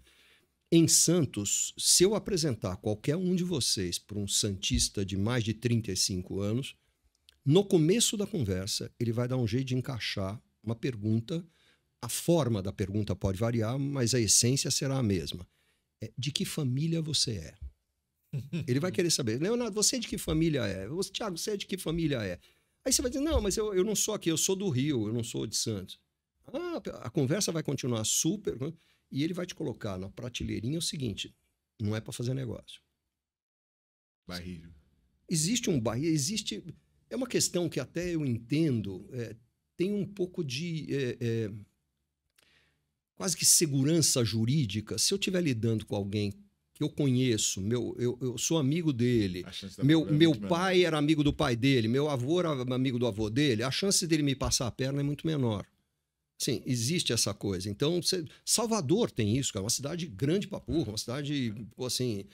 Em Santos, se eu apresentar qualquer um de vocês para um santista de mais de 35 anos, no começo da conversa, ele vai dar um jeito de encaixar uma pergunta. A forma da pergunta pode variar, mas a essência será a mesma. De que família você é? Ele vai querer saber. Leonardo, você é de que família é? Thiago, você é de que família é? Aí você vai dizer, não, mas eu não sou aqui, eu sou do Rio, eu não sou de Santos. A conversa vai continuar super... E ele vai te colocar na prateleirinha o seguinte, não é para fazer negócio. Barrilho. Existe um barrilho, existe... É uma questão que até eu entendo, tem um pouco de... quase que segurança jurídica. Se eu estiver lidando com alguém que eu conheço, eu sou amigo dele, meu pai era amigo do pai dele, meu avô era amigo do avô dele, a chance dele me passar a perna é muito menor. Sim, existe essa coisa. Então, Salvador tem isso, é uma cidade grande pra porra, uma cidade, assim,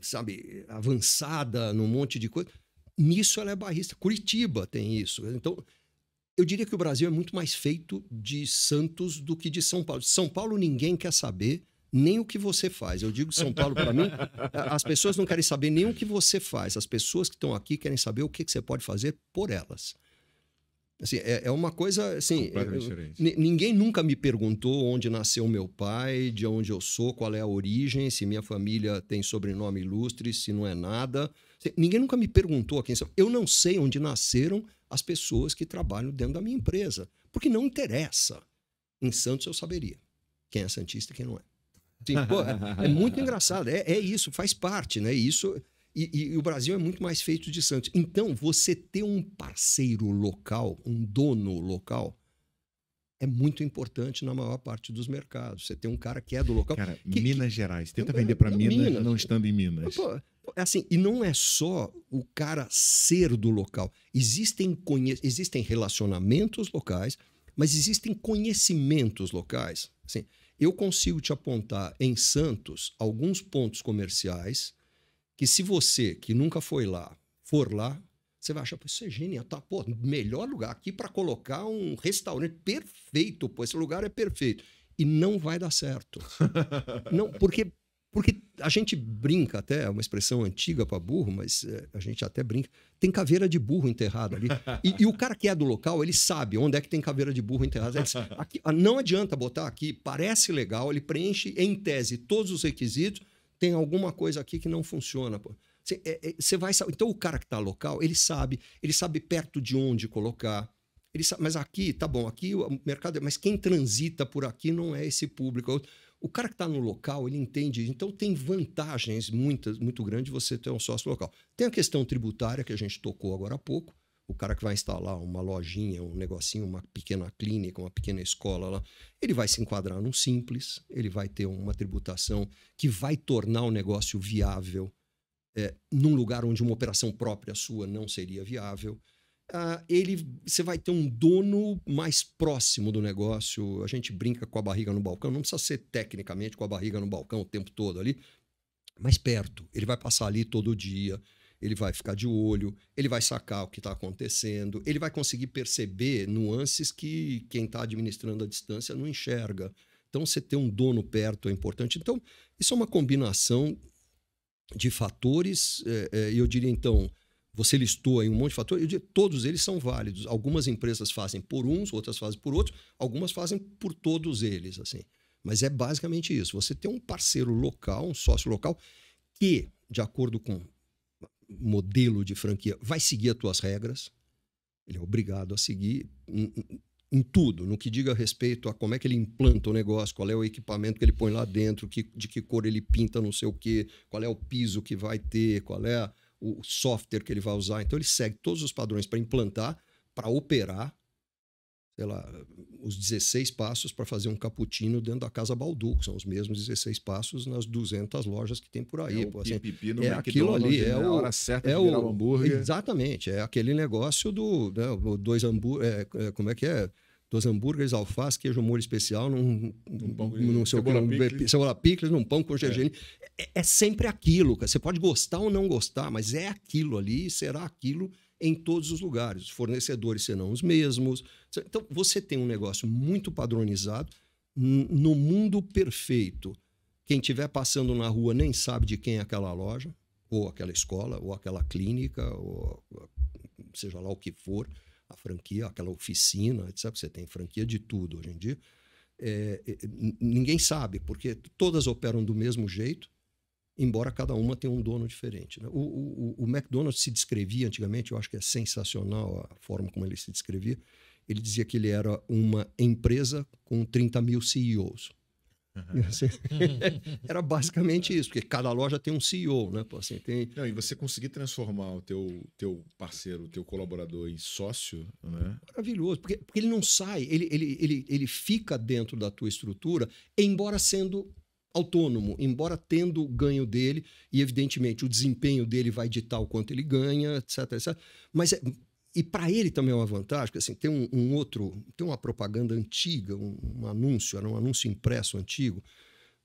sabe, avançada num monte de coisa. Nisso ela é barrista. Curitiba tem isso. Então, eu diria que o Brasil é muito mais feito de Santos do que de São Paulo. São Paulo ninguém quer saber nem o que você faz. Eu digo São Paulo, para mim, as pessoas não querem saber nem o que você faz. As pessoas que estão aqui querem saber o que você pode fazer por elas. Assim, é uma coisa assim, ninguém nunca me perguntou onde nasceu meu pai, de onde eu sou, qual é a origem, se minha família tem sobrenome ilustre, se não é nada. Ninguém nunca me perguntou quem são. Eu não sei onde nasceram as pessoas que trabalham dentro da minha empresa, porque não interessa. Em Santos eu saberia quem é santista e quem não é. Assim, pô, é muito engraçado, é isso, faz parte, né? Isso... E o Brasil é muito mais feito de Santos. Então, você ter um parceiro local, um dono local, é muito importante na maior parte dos mercados. Você tem um cara que é do local. Cara, Minas Gerais. Tenta vender para Minas, não estando em Minas. Pô, assim, e não é só o cara ser do local. Existem relacionamentos locais, mas existem conhecimentos locais. Assim, eu consigo te apontar em Santos alguns pontos comerciais que se você, que nunca foi lá, for lá, você vai achar, pô, isso é genial, tá? Pô, melhor lugar aqui para colocar um restaurante perfeito, pô, esse lugar é perfeito. E não vai dar certo. Não, porque a gente brinca até, é uma expressão antiga para burro, mas a gente até brinca, tem caveira de burro enterrada ali. E o cara que é do local, ele sabe onde é que tem caveira de burro enterrada. Ele diz, aqui, não adianta botar aqui, parece legal, ele preenche em tese todos os requisitos, tem alguma coisa aqui que não funciona. Pô. Você vai saber. Então, o cara que está local, ele sabe perto de onde colocar. Ele sabe, mas aqui, tá bom, aqui o mercado... Mas quem transita por aqui não é esse público. O cara que está no local, ele entende. Então, tem vantagens muito grandes você ter um sócio local. Tem a questão tributária, que a gente tocou agora há pouco. O cara que vai instalar uma lojinha, um negocinho, uma pequena clínica, uma pequena escola lá, ele vai se enquadrar num simples, ele vai ter uma tributação que vai tornar o negócio viável num lugar onde uma operação própria sua não seria viável. você vai ter um dono mais próximo do negócio. A gente brinca com a barriga no balcão, não precisa ser tecnicamente com a barriga no balcão o tempo todo ali, mas perto. Ele vai passar ali todo dia, ele vai ficar de olho, ele vai sacar o que está acontecendo, ele vai conseguir perceber nuances que quem está administrando à distância não enxerga. Então, você ter um dono perto é importante. Então, isso é uma combinação de fatores, eu diria, então, você listou aí um monte de fatores, eu diria, todos eles são válidos. Algumas empresas fazem por uns, outras fazem por outros, algumas fazem por todos eles, assim. Mas é basicamente isso. Você tem um parceiro local, um sócio local, que, de acordo com modelo de franquia, vai seguir as tuas regras, ele é obrigado a seguir em tudo, no que diga respeito a como é que ele implanta o negócio, qual é o equipamento que ele põe lá dentro, de que cor ele pinta não sei o quê, qual é o piso que vai ter, qual é o software que ele vai usar. Então ele segue todos os padrões para implantar, para operar, sei lá, os 16 passos para fazer um cappuccino dentro da Casa Balduco. São os mesmos 16 passos nas 200 lojas que tem por aí. O pipipi no aquilo ali, a hora certa de virar o hambúrguer. Exatamente, é aquele negócio do dois hambúrgueres, como é que é? 2 hambúrgueres, alface, queijo molho especial, num cebola picles, num pão com gergelim. É sempre aquilo, cara. Você pode gostar ou não gostar, mas é aquilo ali e será aquilo em todos os lugares. Os fornecedores serão os mesmos. Então, você tem um negócio muito padronizado no mundo perfeito. Quem estiver passando na rua nem sabe de quem é aquela loja, ou aquela escola, ou aquela clínica, ou seja lá o que for, a franquia, aquela oficina, etc. Você tem franquia de tudo hoje em dia. Ninguém sabe, porque todas operam do mesmo jeito, embora cada uma tenha um dono diferente, né? O McDonald's se descrevia antigamente, eu acho que é sensacional a forma como ele se descrevia. Ele dizia que ele era uma empresa com 30 mil CEOs. Era basicamente isso, porque cada loja tem um CEO, né? Assim, Não, e você conseguir transformar o teu parceiro, o teu colaborador em sócio, né? Maravilhoso, porque ele não sai, ele fica dentro da tua estrutura, embora sendo autônomo, embora tendo o ganho dele, e evidentemente o desempenho dele vai ditar o quanto ele ganha, etc, etc. Mas e para ele também é uma vantagem, porque assim, tem tem uma propaganda antiga, um anúncio, era um anúncio impresso antigo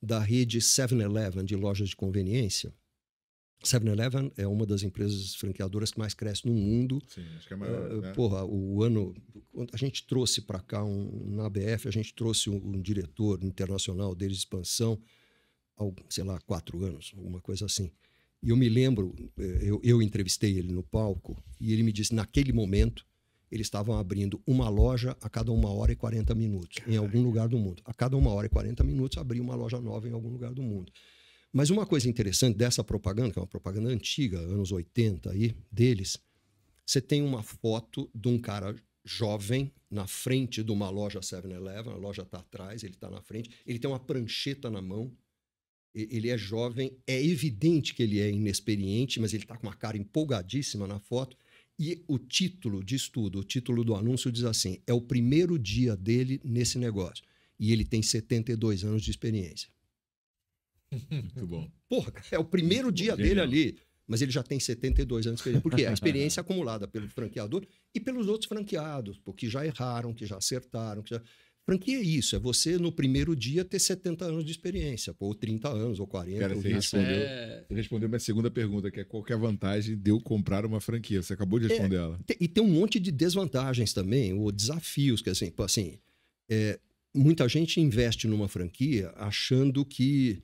da rede 7-Eleven de lojas de conveniência. 7-Eleven é uma das empresas franqueadoras que mais cresce no mundo. Sim, acho que é maior. Né? A gente trouxe para cá, na ABF, a gente trouxe um diretor internacional deles de expansão, sei lá, 4 anos, alguma coisa assim. E eu me lembro, eu entrevistei ele no palco, e ele me disse, naquele momento, eles estavam abrindo uma loja a cada 1 hora e 40 minutos, em algum lugar do mundo. A cada 1 hora e 40 minutos, abria uma loja nova em algum lugar do mundo. Mas uma coisa interessante dessa propaganda, que é uma propaganda antiga, anos 80 aí, deles, você tem uma foto de um cara jovem na frente de uma loja 7-Eleven, a loja está atrás, ele está na frente, ele tem uma prancheta na mão, ele é jovem, é evidente que ele é inexperiente, mas ele está com uma cara empolgadíssima na foto, e o título diz tudo, o título do anúncio diz assim, é o primeiro dia dele nesse negócio, e ele tem 72 anos de experiência. Muito bom. Porra, é o primeiro dia dele ali, mas ele já tem 72 anos de experiência. Por quê? A experiência acumulada pelo franqueador e pelos outros franqueados, porque já erraram, que já acertaram. Franquia é isso, é você no primeiro dia ter 70 anos de experiência, ou 30 anos, ou 40. Cara, você respondeu minha segunda pergunta, que é qual que é a vantagem de eu comprar uma franquia? Você acabou de responder ela. E tem um monte de desvantagens também, ou desafios, que assim, muita gente investe numa franquia achando que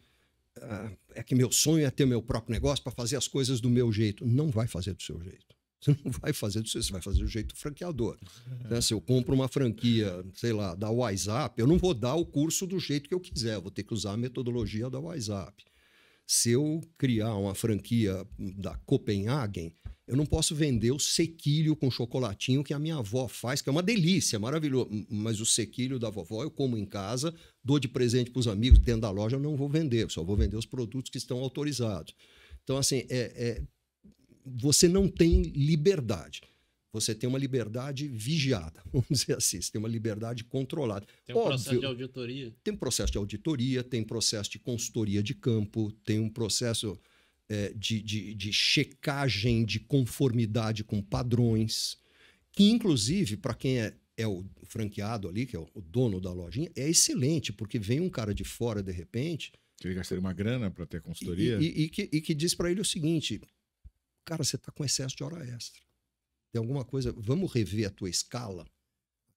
é que meu sonho é ter meu próprio negócio para fazer as coisas do meu jeito. Não vai fazer do seu jeito. Você não vai fazer do seu jeito, você vai fazer do jeito do franqueador. Né? Se eu compro uma franquia, sei lá, da WhatsApp, eu não vou dar o curso do jeito que eu quiser, eu vou ter que usar a metodologia da WhatsApp. Se eu criar uma franquia da Copenhagen, eu não posso vender o sequilho com chocolatinho que a minha avó faz, que é uma delícia, maravilhoso. Mas o sequilho da vovó eu como em casa, dou de presente para os amigos dentro da loja, eu não vou vender, eu só vou vender os produtos que estão autorizados. Então, assim, você não tem liberdade. Você tem uma liberdade vigiada, vamos dizer assim. Você tem uma liberdade controlada. Tem um processo de auditoria. Tem um processo de auditoria, tem processo de consultoria de campo, tem um processo de checagem de conformidade com padrões, Que, inclusive, para quem é o franqueado ali, que é o dono da lojinha, é excelente, porque vem um cara de fora, de repente... Que ele gastaria uma grana para ter consultoria. E que diz para ele o seguinte, cara, você está com excesso de hora extra. Tem alguma coisa... Vamos rever a tua escala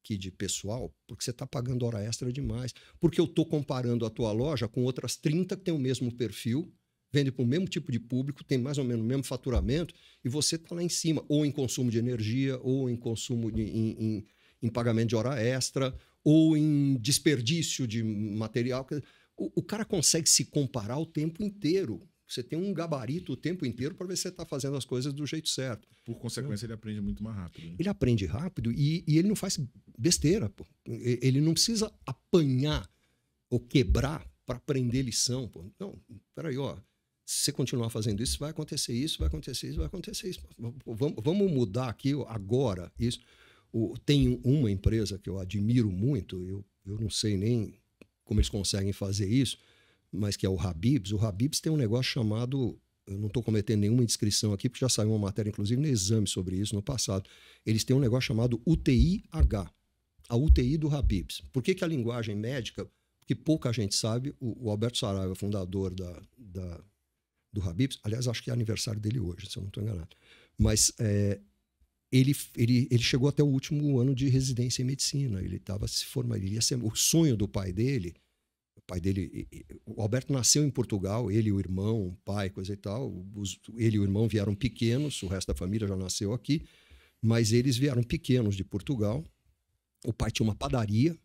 aqui de pessoal, porque você está pagando hora extra demais. Porque eu estou comparando a tua loja com outras 30 que tem o mesmo perfil, vende para o mesmo tipo de público, tem mais ou menos o mesmo faturamento, e você está lá em cima, ou em consumo de energia, ou em consumo em pagamento de hora extra, ou em desperdício de material. O cara consegue se comparar o tempo inteiro. Você tem um gabarito o tempo inteiro para ver se você está fazendo as coisas do jeito certo. Por consequência, ele aprende muito mais rápido. Né? Ele aprende rápido e ele não faz besteira. Pô. Ele não precisa apanhar ou quebrar para aprender lição. Pô. Não, peraí, ó. Se você continuar fazendo isso, vai acontecer isso, vai acontecer isso, vai acontecer isso. Vamos mudar aqui agora isso. Tem uma empresa que eu admiro muito, eu não sei nem como eles conseguem fazer isso, mas que é o Habib's. O Habib's tem um negócio chamado... Eu não estou cometendo nenhuma indiscrição aqui, porque já saiu uma matéria, inclusive, no exame sobre isso no passado. Eles têm um negócio chamado UTI-H, a UTI do Habib's. Por que a linguagem médica? Porque pouca gente sabe. O Alberto Saraiva, fundador do Habib's, aliás, acho que é aniversário dele hoje, se eu não estou enganado. Mas ele chegou até o último ano de residência em medicina. Ele estava se formando. Ele ia ser, o sonho do pai dele... O Alberto nasceu em Portugal, ele e o irmão, o pai, coisa e tal. Ele e o irmão vieram pequenos, o resto da família já nasceu aqui, mas eles vieram pequenos de Portugal. O pai tinha uma padaria,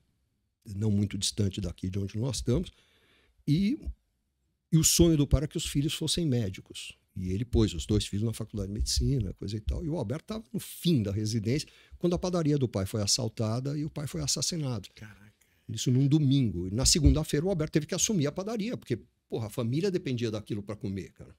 não muito distante daqui de onde nós estamos, e o sonho do pai era que os filhos fossem médicos. E ele pôs os 2 filhos na faculdade de medicina, coisa e tal. E o Alberto estava no fim da residência, quando a padaria do pai foi assaltada e o pai foi assassinado. Caraca. Isso num domingo. Na segunda-feira o Alberto teve que assumir a padaria, porque, porra, a família dependia daquilo para comer, cara.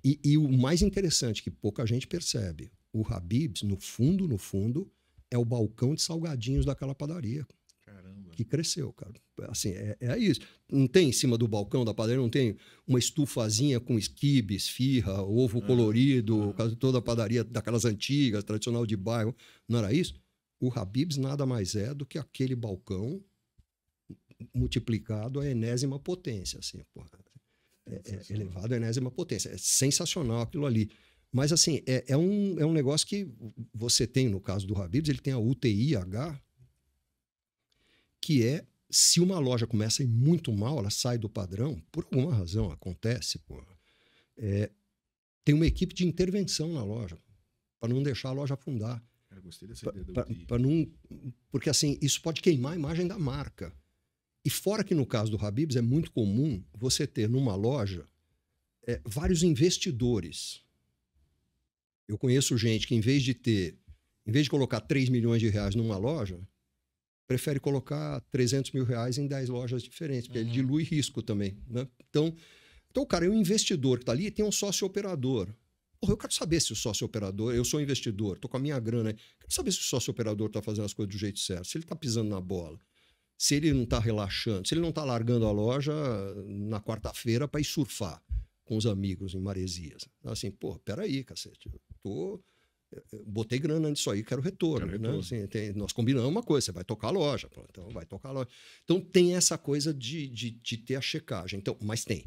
E o mais interessante, que pouca gente percebe, o Habib's, no fundo, é o balcão de salgadinhos daquela padaria. Caramba. Que cresceu, cara. Assim, é isso. Não tem em cima do balcão da padaria, não tem uma estufazinha com esquibe, esfirra, ovo colorido, toda a padaria daquelas antigas, tradicional de bairro. Não era isso? O Habib's nada mais é do que aquele balcão multiplicado à enésima potência. Assim, porra. É elevado à enésima potência. É sensacional aquilo ali. Mas, assim, é um negócio que você tem, no caso do Habib's, ele tem a UTI-H, que é, se uma loja começa a ir muito mal, ela sai do padrão, por alguma razão, acontece, porra. Tem uma equipe de intervenção na loja, para não deixar a loja afundar. Eu gostei dessa ideia da UTI. Porque, assim, isso pode queimar a imagem da marca. E fora que, no caso do Habib's, é muito comum você ter numa loja vários investidores. Eu conheço gente que, em vez de colocar 3 milhões de reais numa loja, prefere colocar 300 mil reais em 10 lojas diferentes, porque ele dilui risco também. Né? Então, o cara é um investidor que está ali e tem um sócio operador. Porra, eu quero saber se o sócio operador... Eu sou investidor, estou com a minha grana. Quero saber se o sócio operador está fazendo as coisas do jeito certo, se ele está pisando na bola, se ele não está relaxando, se ele não está largando a loja na quarta-feira para ir surfar com os amigos em Maresias. Assim, pô, peraí, cacete. Eu botei grana nisso aí, quero retorno. Né? Assim, nós combinamos uma coisa, você vai tocar a loja. Pô, então, vai tocar a loja. Então, tem essa coisa de ter a checagem. Então, mas tem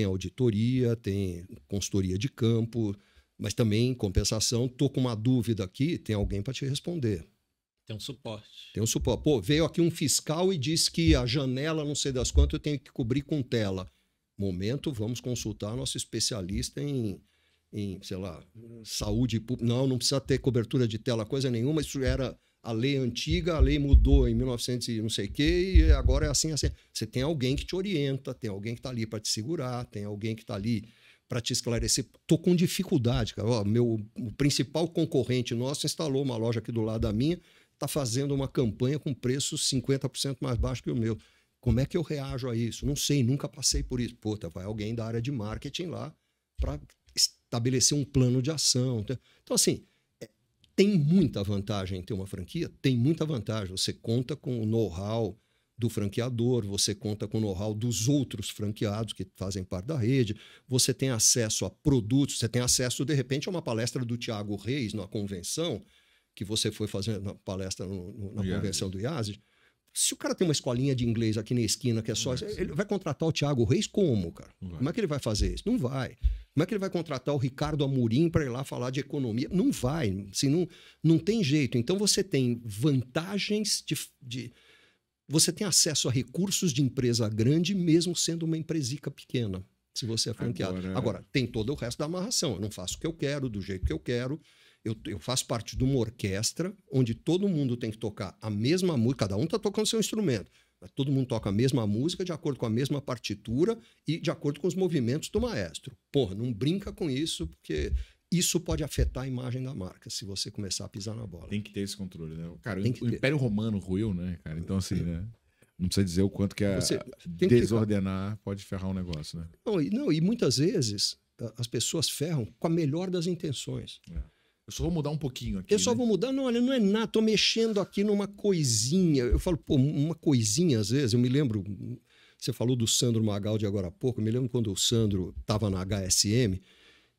auditoria, tem consultoria de campo, mas também, em compensação, estou com uma dúvida aqui, tem alguém para te responder. Tem um suporte. Tem um suporte. Pô, veio aqui um fiscal e disse que a janela, não sei das quantas, eu tenho que cobrir com tela. Momento, vamos consultar nosso especialista em sei lá, saúde pública. Não precisa ter cobertura de tela, coisa nenhuma. Isso era a lei antiga, a lei mudou em 1900 e não sei o quê, e agora é assim, assim. Você tem alguém que te orienta, tem alguém que está ali para te segurar, tem alguém que está ali para te esclarecer. Estou com dificuldade, cara. Ó, o principal concorrente nosso instalou uma loja aqui do lado da minha, está fazendo uma campanha com preço 50% mais baixo que o meu. Como é que eu reajo a isso? Não sei, nunca passei por isso. Puta, vai alguém da área de marketing lá para estabelecer um plano de ação. Então, assim, tem muita vantagem em ter uma franquia? Tem muita vantagem. Você conta com o know-how do franqueador, você conta com o know-how dos outros franqueados que fazem parte da rede, você tem acesso a produtos, você tem acesso, de repente, a uma palestra do Thiago Reis na convenção, que você foi fazer na palestra na convenção do IASES. Se o cara tem uma escolinha de inglês aqui na esquina, que é só... Ele vai contratar o Thiago Reis como, cara? Como é que ele vai fazer isso? Não vai. Como é que ele vai contratar o Ricardo Amorim para ir lá falar de economia? Não vai. Assim, não tem jeito. Então, você tem vantagens você tem acesso a recursos de empresa grande, mesmo sendo uma empresica pequena, se você é franqueado. Agora, tem todo o resto da amarração. Eu não faço o que eu quero, do jeito que eu quero. Eu faço parte de uma orquestra onde todo mundo tem que tocar a mesma música, cada um está tocando seu instrumento, mas todo mundo toca a mesma música de acordo com a mesma partitura e de acordo com os movimentos do maestro. Porra, não brinca com isso, porque isso pode afetar a imagem da marca, se você começar a pisar na bola. Tem que ter esse controle, né? Cara, o Império Romano ruiu, né, cara? Então, assim, né? Não precisa dizer o quanto que desordenar pode ferrar um negócio, né? Não, e muitas vezes as pessoas ferram com a melhor das intenções. Eu só vou mudar um pouquinho aqui. Só vou mudar, não, olha, não é nada, tô mexendo aqui numa coisinha. Eu falo, pô, uma coisinha às vezes, eu me lembro, você falou do Sandro Magaldi agora há pouco, eu me lembro quando o Sandro estava na HSM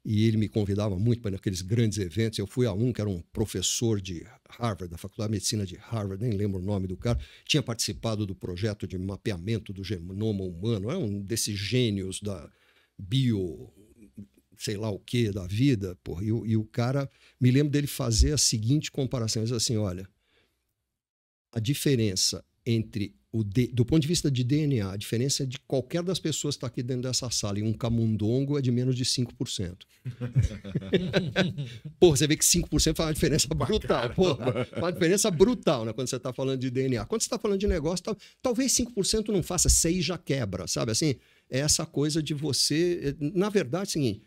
e ele me convidava muito para aqueles grandes eventos. Eu fui a um que era um professor de Harvard, da Faculdade de Medicina de Harvard, nem lembro o nome do cara, tinha participado do projeto de mapeamento do genoma humano, é um desses gênios da sei lá o que da vida, porra. E o cara, me lembro dele fazer a seguinte comparação, ele diz assim, olha, a diferença entre do ponto de vista de DNA, a diferença de qualquer das pessoas que está aqui dentro dessa sala e um camundongo é de menos de 5%. Porra, você vê que 5% faz uma diferença brutal. Porra, faz uma diferença brutal, né, quando você está falando de DNA. Quando você está falando de negócio, talvez 5% não faça, 6% já quebra, sabe? Assim, é essa coisa de você... Na verdade, é o seguinte,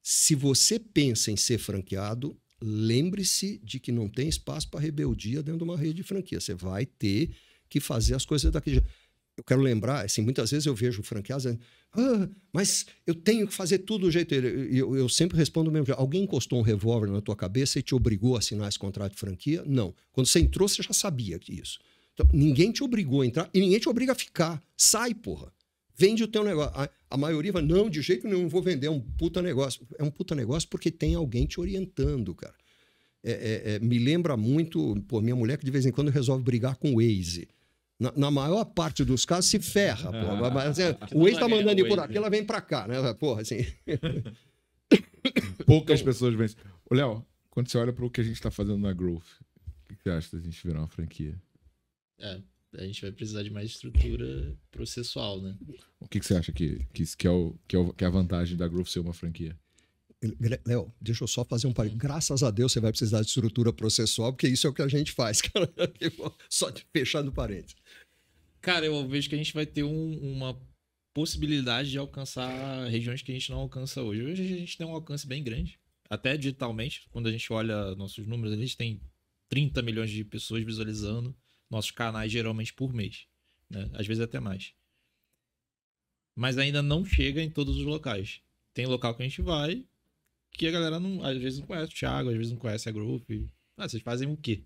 se você pensa em ser franqueado, lembre-se de que não tem espaço para rebeldia dentro de uma rede de franquia. Você vai ter que fazer as coisas daquele jeito. Eu quero lembrar, assim, muitas vezes eu vejo franqueados dizendo, mas eu tenho que fazer tudo do jeito dele. Eu sempre respondo o mesmo jeito. Alguém encostou um revólver na tua cabeça e te obrigou a assinar esse contrato de franquia? Não. Quando você entrou, você já sabia disso. Então, ninguém te obrigou a entrar e ninguém te obriga a ficar. Sai, porra. Vende o teu negócio. A maioria vai, não, de jeito nenhum, vou vender, é um puta negócio. É um puta negócio porque tem alguém te orientando, cara. Me lembra muito, pô, minha mulher que de vez em quando resolve brigar com o Waze. Na maior parte dos casos se ferra, pô. Mas, o Waze tá mandando ir por aqui, ela vem pra cá, né? Porra, assim. Poucas pessoas vencem. Ô, Léo, quando você olha para o que a gente tá fazendo na Growth, o que você acha da gente virar uma franquia? A gente vai precisar de mais estrutura processual, né? O que você acha que é a vantagem da Growth ser uma franquia? Léo, deixa eu só fazer um parênteses. Graças a Deus você vai precisar de estrutura processual, porque isso é o que a gente faz, cara. Só fechando parênteses. Cara, eu vejo que a gente vai ter uma possibilidade de alcançar regiões que a gente não alcança hoje. Hoje a gente tem um alcance bem grande, até digitalmente. Quando a gente olha nossos números, a gente tem 30 milhões de pessoas visualizando nossos canais geralmente por mês, né? Às vezes até mais. Mas ainda não chega em todos os locais. Tem local que a gente vai que a galera às vezes não conhece o Thiago, às vezes não conhece a Growth. Vocês fazem o quê?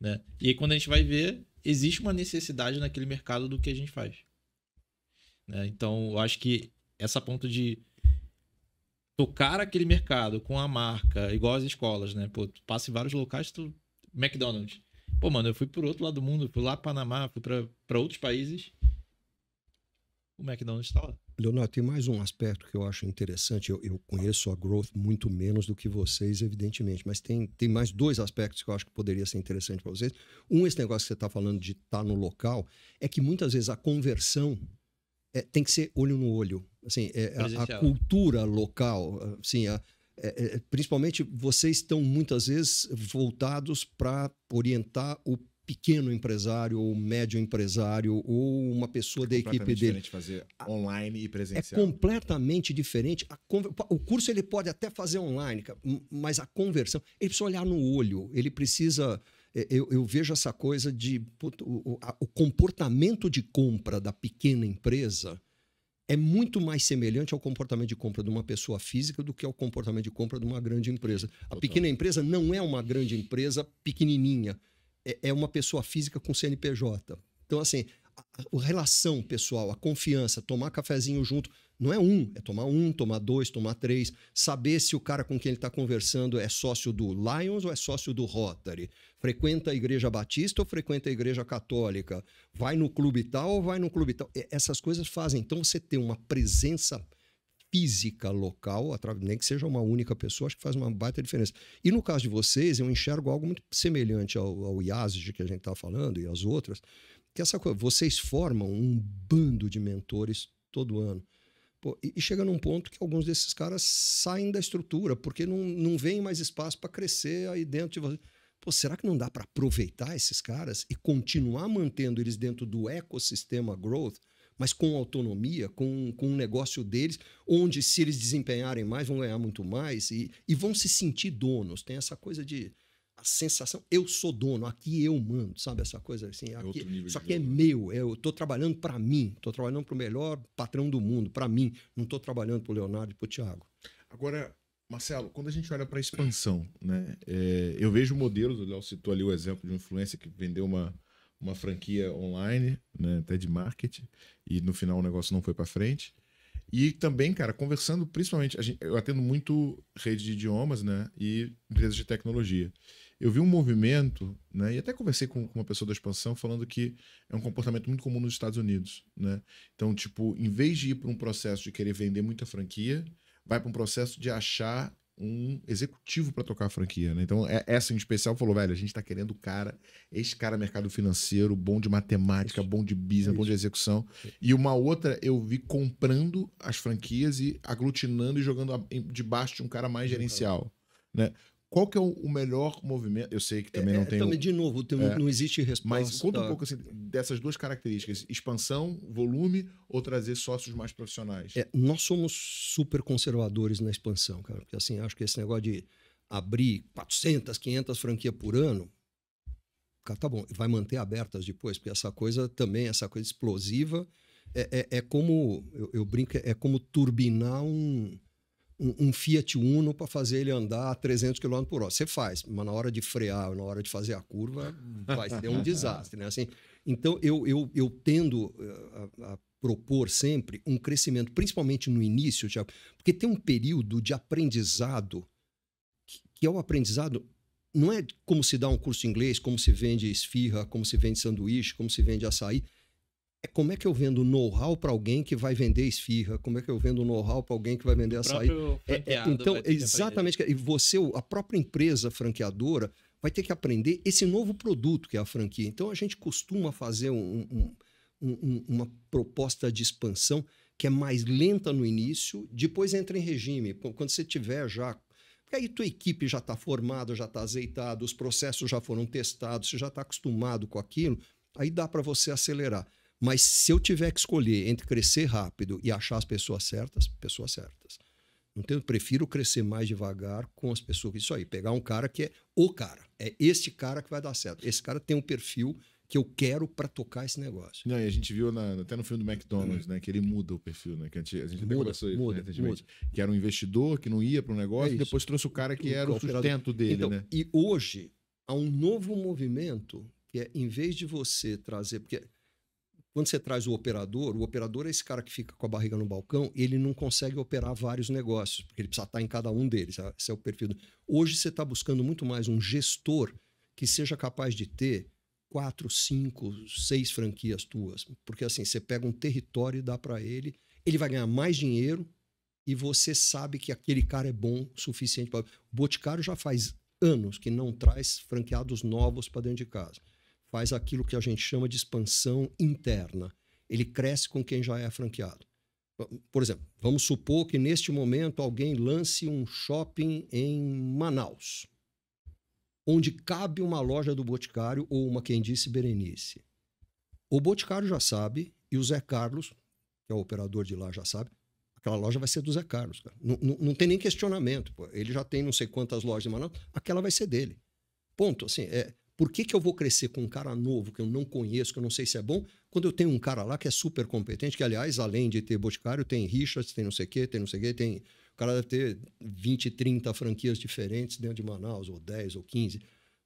Né? E aí quando a gente vai ver, existe uma necessidade naquele mercado do que a gente faz. Né? Então eu acho que essa ponto de tocar aquele mercado com a marca, igual as escolas, né? Pô, tu passa em vários locais, McDonald's. Pô, mano, eu fui pro outro lado do mundo, fui lá para Panamá, fui para outros países. O McDonald's tá lá. Leonardo, tem mais um aspecto que eu acho interessante. Eu conheço a Growth muito menos do que vocês, evidentemente, mas tem mais dois aspectos que eu acho que poderia ser interessante para vocês. Esse negócio que você está falando de estar no local, é que muitas vezes a conversão tem que ser olho no olho. Assim, a cultura local, assim, principalmente vocês estão muitas vezes voltados para orientar o pequeno empresário ou médio empresário ou uma pessoa da equipe dele. Diferente fazer online e presencial. É completamente diferente. O curso ele pode até fazer online, mas a conversão, ele precisa olhar no olho, ele precisa... Eu vejo essa coisa de... O comportamento de compra da pequena empresa é muito mais semelhante ao comportamento de compra de uma pessoa física do que ao comportamento de compra de uma grande empresa. A pequena empresa não é uma grande empresa pequenininha. É uma pessoa física com CNPJ. Então, assim, a relação pessoal, a confiança, tomar cafezinho junto, não é tomar 2, tomar 3, saber se o cara com quem ele está conversando é sócio do Lions ou é sócio do Rotary, frequenta a igreja batista ou frequenta a igreja católica, vai no clube tal ou vai no clube tal. Essas coisas fazem, então você ter uma presença física local, nem que seja uma única pessoa, acho que faz uma baita diferença. E no caso de vocês, eu enxergo algo muito semelhante ao IASG que a gente está falando e as outras, que essa coisa, vocês formam um bando de mentores todo ano. Pô, e chega num ponto que alguns desses caras saem da estrutura, porque não vem mais espaço para crescer aí dentro de você. Pô, será que não dá para aproveitar esses caras e continuar mantendo eles dentro do ecossistema growth, mas com autonomia, com um negócio deles, onde se eles desempenharem mais, vão ganhar muito mais e vão se sentir donos. Tem essa coisa de... a sensação, eu sou dono, aqui eu mando, sabe? Essa coisa assim, aqui, isso aqui é meu, eu estou trabalhando para mim, estou trabalhando para o melhor patrão do mundo, para mim, não estou trabalhando para o Leonardo e para o Thiago. Agora, Marcelo, quando a gente olha para a expansão, né, eu vejo modelos, o Léo citou ali o exemplo de um influencer que vendeu uma franquia online, né, até de marketing, e no final o negócio não foi para frente. E também, cara, conversando, principalmente, eu atendo muito rede de idiomas, né, e empresas de tecnologia. Eu vi um movimento, né, e até conversei com uma pessoa da expansão falando que é um comportamento muito comum nos Estados Unidos, né? Então, tipo, em vez de ir para um processo de querer vender muita franquia, vai para um processo de achar um executivo para tocar a franquia, né? Então, essa em especial falou, velho, a gente está querendo esse cara mercado financeiro, bom de matemática, bom de business, bom de execução. E uma outra eu vi comprando as franquias e aglutinando e jogando debaixo de um cara mais gerencial, né? Qual que é o melhor movimento? Eu sei que também não tem... Também, de novo, não existe resposta. Mas conta um pouco assim, dessas duas características. Expansão, volume ou trazer sócios mais profissionais? Nós somos super conservadores na expansão, cara. Porque assim, acho que esse negócio de abrir 400, 500 franquias por ano, cara, tá bom. Vai manter abertas depois, porque essa coisa também, essa coisa explosiva, é como, eu brinco, é como turbinar um Fiat Uno para fazer ele andar a 300 km por hora. Você faz, mas na hora de frear, na hora de fazer a curva, vai ser um desastre, né? Assim, então, eu tendo a propor sempre um crescimento, principalmente no início, Thiago, porque tem um período de aprendizado, que é o aprendizado, não é como se dá um curso de inglês, como se vende esfirra, como se vende sanduíche, como se vende açaí. É como é que eu vendo know-how para alguém que vai vender esfirra? Como é que eu vendo know-how para alguém que vai vender açaí? Então, exatamente. E você, a própria empresa franqueadora, vai ter que aprender esse novo produto que é a franquia. Então, a gente costuma fazer uma proposta de expansão que é mais lenta no início, depois entra em regime. Quando você tiver já... Porque aí tua equipe já está formada, já está azeitada, os processos já foram testados, você já está acostumado com aquilo, aí dá para você acelerar. Mas se eu tiver que escolher entre crescer rápido e achar as pessoas certas. Eu prefiro crescer mais devagar com as pessoas. Isso aí, pegar um cara que é o cara. É este cara que vai dar certo. Esse cara tem um perfil que eu quero para tocar esse negócio. Não, e a gente viu até no filme do McDonald's, né, que ele muda o perfil, né? Que a gente até conversou isso, né, recentemente. Que era um investidor que não ia para um negócio e depois trouxe o cara que era o sustento dele, então, né? E hoje há um novo movimento que é, em vez de você trazer... Porque quando você traz o operador é esse cara que fica com a barriga no balcão, ele não consegue operar vários negócios, porque ele precisa estar em cada um deles. Esse é o perfil. Hoje você está buscando muito mais um gestor que seja capaz de ter 4, 5, 6 franquias tuas. Porque assim, você pega um território e dá para ele vai ganhar mais dinheiro e você sabe que aquele cara é bom o suficiente para... O Boticário já faz anos que não traz franqueados novos para dentro de casa. Faz aquilo que a gente chama de expansão interna. Ele cresce com quem já é franqueado. Por exemplo, vamos supor que neste momento alguém lance um shopping em Manaus, onde cabe uma loja do Boticário ou uma Quem Disse Berenice. O Boticário já sabe e o Zé Carlos, que é o operador de lá, já sabe, aquela loja vai ser do Zé Carlos. Cara. Não tem nem questionamento. Pô. Ele já tem não sei quantas lojas em Manaus, aquela vai ser dele. Ponto. Assim, por que eu vou crescer com um cara novo que eu não conheço, que eu não sei se é bom, quando eu tenho um cara lá que é super competente, que, aliás, além de ter Boticário, tem Richards, tem não sei o quê, o cara deve ter 20, 30 franquias diferentes dentro de Manaus, ou 10, ou 15.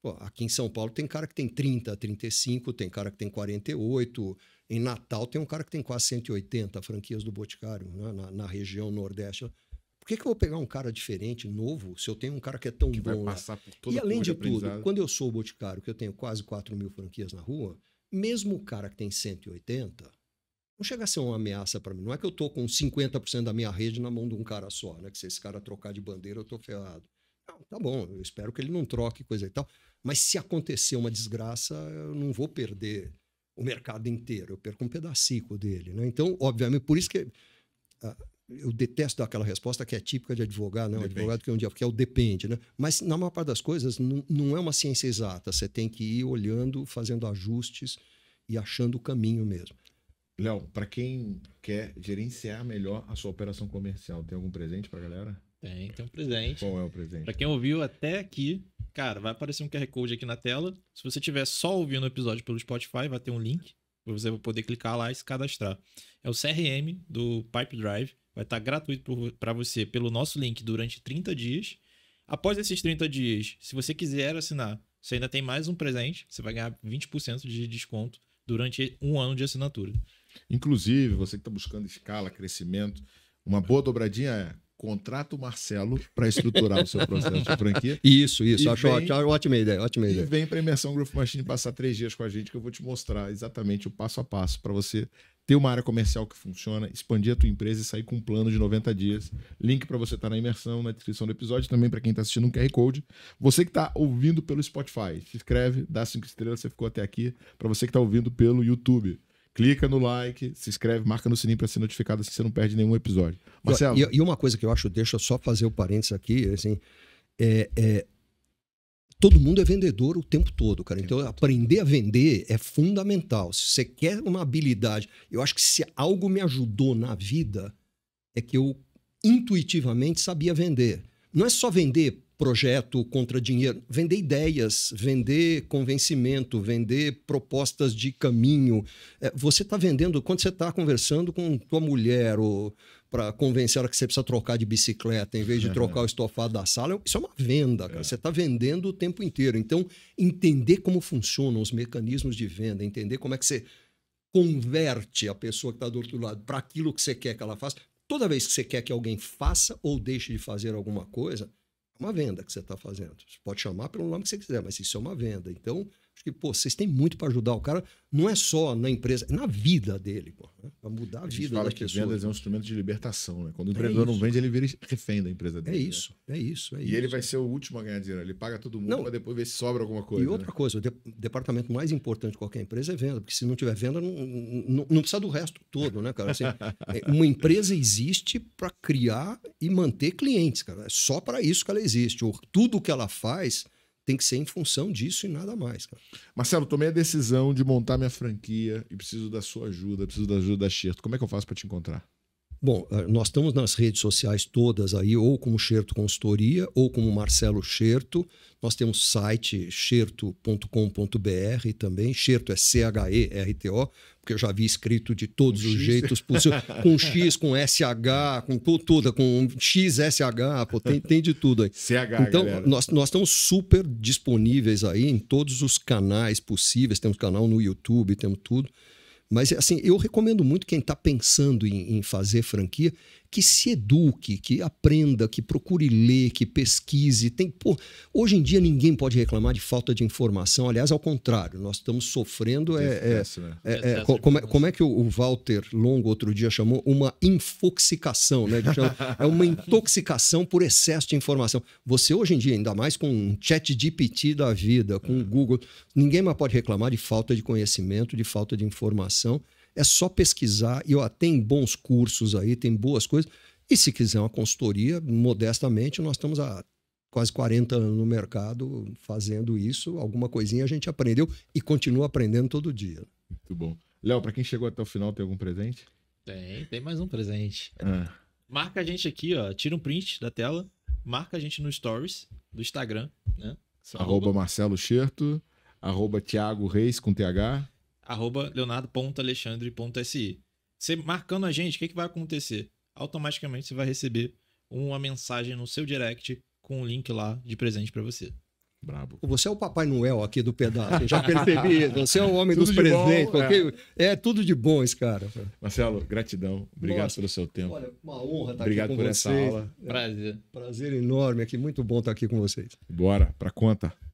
Pô, aqui em São Paulo tem cara que tem 30, 35, tem cara que tem 48. Em Natal tem um cara que tem quase 180 franquias do Boticário, né? na região Nordeste. Por que eu vou pegar um cara diferente, novo, se eu tenho um cara que é tão Que vai bom lá? passar por toda E a além curva de aprendizado. tudo, quando eu sou o Boticário, que eu tenho quase 4.000 franquias na rua, mesmo o cara que tem 180, não chega a ser uma ameaça para mim. Não é que eu tô com 50% da minha rede na mão de um cara só, né? Que se esse cara trocar de bandeira, eu tô ferrado. Não, tá bom, eu espero que ele não troque, coisa e tal. Mas se acontecer uma desgraça, eu não vou perder o mercado inteiro, eu perco um pedacico dele, né? Então, obviamente, por isso que eu detesto dar aquela resposta que é típica de advogado, né? Um advogado que é o depende, né? Mas na maior parte das coisas não é uma ciência exata, você tem que ir olhando, fazendo ajustes e achando o caminho mesmo. Léo, para quem quer gerenciar melhor a sua operação comercial, tem algum presente pra galera? Tem um presente. Qual é o presente? Pra quem ouviu até aqui, cara, vai aparecer um QR Code aqui na tela. Se você estiver só ouvindo o episódio pelo Spotify, vai ter um link. Você vai poder clicar lá e se cadastrar. É o CRM do Pipedrive. Vai estar gratuito para você pelo nosso link durante 30 dias. Após esses 30 dias, se você quiser assinar, você ainda tem mais um presente. Você vai ganhar 20% de desconto durante um ano de assinatura. Inclusive, você que está buscando escala, crescimento, uma boa dobradinha é contrata o Marcelo para estruturar o seu processo de franquia. Isso, E acho ótima ideia. E vem para a Imersão Growth Machine passar 3 dias com a gente, que eu vou te mostrar exatamente o passo a passo para você ter uma área comercial que funciona, expandir a tua empresa e sair com um plano de 90 dias. Link para você estar na imersão, na descrição do episódio, também para quem está assistindo um QR Code. Você que está ouvindo pelo Spotify, se inscreve, dá 5 estrelas, você ficou até aqui. Para você que está ouvindo pelo YouTube, clica no like, se inscreve, marca no sininho para ser notificado, assim você não perde nenhum episódio. Marcelo. E uma coisa que eu acho, deixa eu só fazer o parênteses aqui, assim, todo mundo é vendedor o tempo todo, cara. Então, aprender a vender é fundamental. Se você quer uma habilidade, eu acho que se algo me ajudou na vida, é que eu intuitivamente sabia vender. Não é só vender projeto contra dinheiro, vender ideias, vender convencimento, vender propostas de caminho. Você está vendendo, quando você está conversando com tua mulher ou para convencer ela que você precisa trocar de bicicleta em vez de trocar o estofado da sala, isso é uma venda, cara. Você está vendendo o tempo inteiro. Então, entender como funcionam os mecanismos de venda, entender como é que você converte a pessoa que está do outro lado para aquilo que você quer que ela faça. Toda vez que você quer que alguém faça ou deixe de fazer alguma coisa, é uma venda que você está fazendo. Você pode chamar pelo nome que você quiser, mas isso é uma venda. Então, acho que, vocês têm muito para ajudar o cara, não é só na empresa, é na vida dele, para mudar a vida das pessoas. Vendas é um instrumento de libertação, né? Quando o empreendedor não vende, ele vira refém da empresa dele. É isso. E ele vai ser o último a ganhar dinheiro. Ele paga todo mundo para depois ver se sobra alguma coisa. E outra coisa, o departamento mais importante de qualquer empresa é venda, porque se não tiver venda, não precisa do resto todo, né, cara? Assim, uma empresa existe para criar e manter clientes, cara. É só para isso que ela existe. Tudo que ela faz tem que ser em função disso e nada mais, cara. Marcelo, tomei a decisão de montar minha franquia e preciso da sua ajuda, preciso da ajuda da Xerto. Como é que eu faço para te encontrar? Bom, nós estamos nas redes sociais todas aí, ou como Xerto Consultoria, ou como Marcelo Xerto. Nós temos site xerto.com.br também. Xerto é CHERTO, porque eu já vi escrito de todos os jeitos possíveis. Com X, com SH, com tudo, com XSH, tem de tudo aí. CH, então, galera. nós estamos super disponíveis aí em todos os canais possíveis. Temos canal no YouTube, temos tudo. Mas, assim, eu recomendo muito quem está pensando em fazer franquia que se eduque, que aprenda, que procure ler, que pesquise. Hoje em dia ninguém pode reclamar de falta de informação. Aliás, ao contrário, nós estamos sofrendo... Como é que o Walter Longo outro dia chamou? Uma infoxicação, né? Ele chama, é uma intoxicação por excesso de informação. Você hoje em dia, ainda mais com um ChatGPT da vida, com o Google, ninguém mais pode reclamar de falta de conhecimento, de falta de informação. É só pesquisar, e tem bons cursos aí, tem boas coisas. E se quiser uma consultoria, modestamente, nós estamos há quase 40 anos no mercado fazendo isso. Alguma coisinha a gente aprendeu e continua aprendendo todo dia. Muito bom. Léo, para quem chegou até o final, tem algum presente? Tem mais um presente. Marca a gente aqui, ó, tira um print da tela, marca a gente no Stories do Instagram, né? @Marcelo Xerto, @Thiago Reis com TH. @leonardo.alexandre.si. Você marcando a gente, o que vai acontecer? Automaticamente você vai receber uma mensagem no seu direct com um link lá de presente para você. Brabo. Você é o Papai Noel aqui do pedaço, eu já percebi. Você é o homem dos Tudo de bom, presentes. É tudo de bom esse cara. Marcelo, gratidão. Obrigado Nossa, pelo seu tempo. Olha, uma honra estar Obrigado aqui com por vocês. essa aula. Prazer. Prazer enorme aqui, muito bom estar aqui com vocês. Bora, pra conta.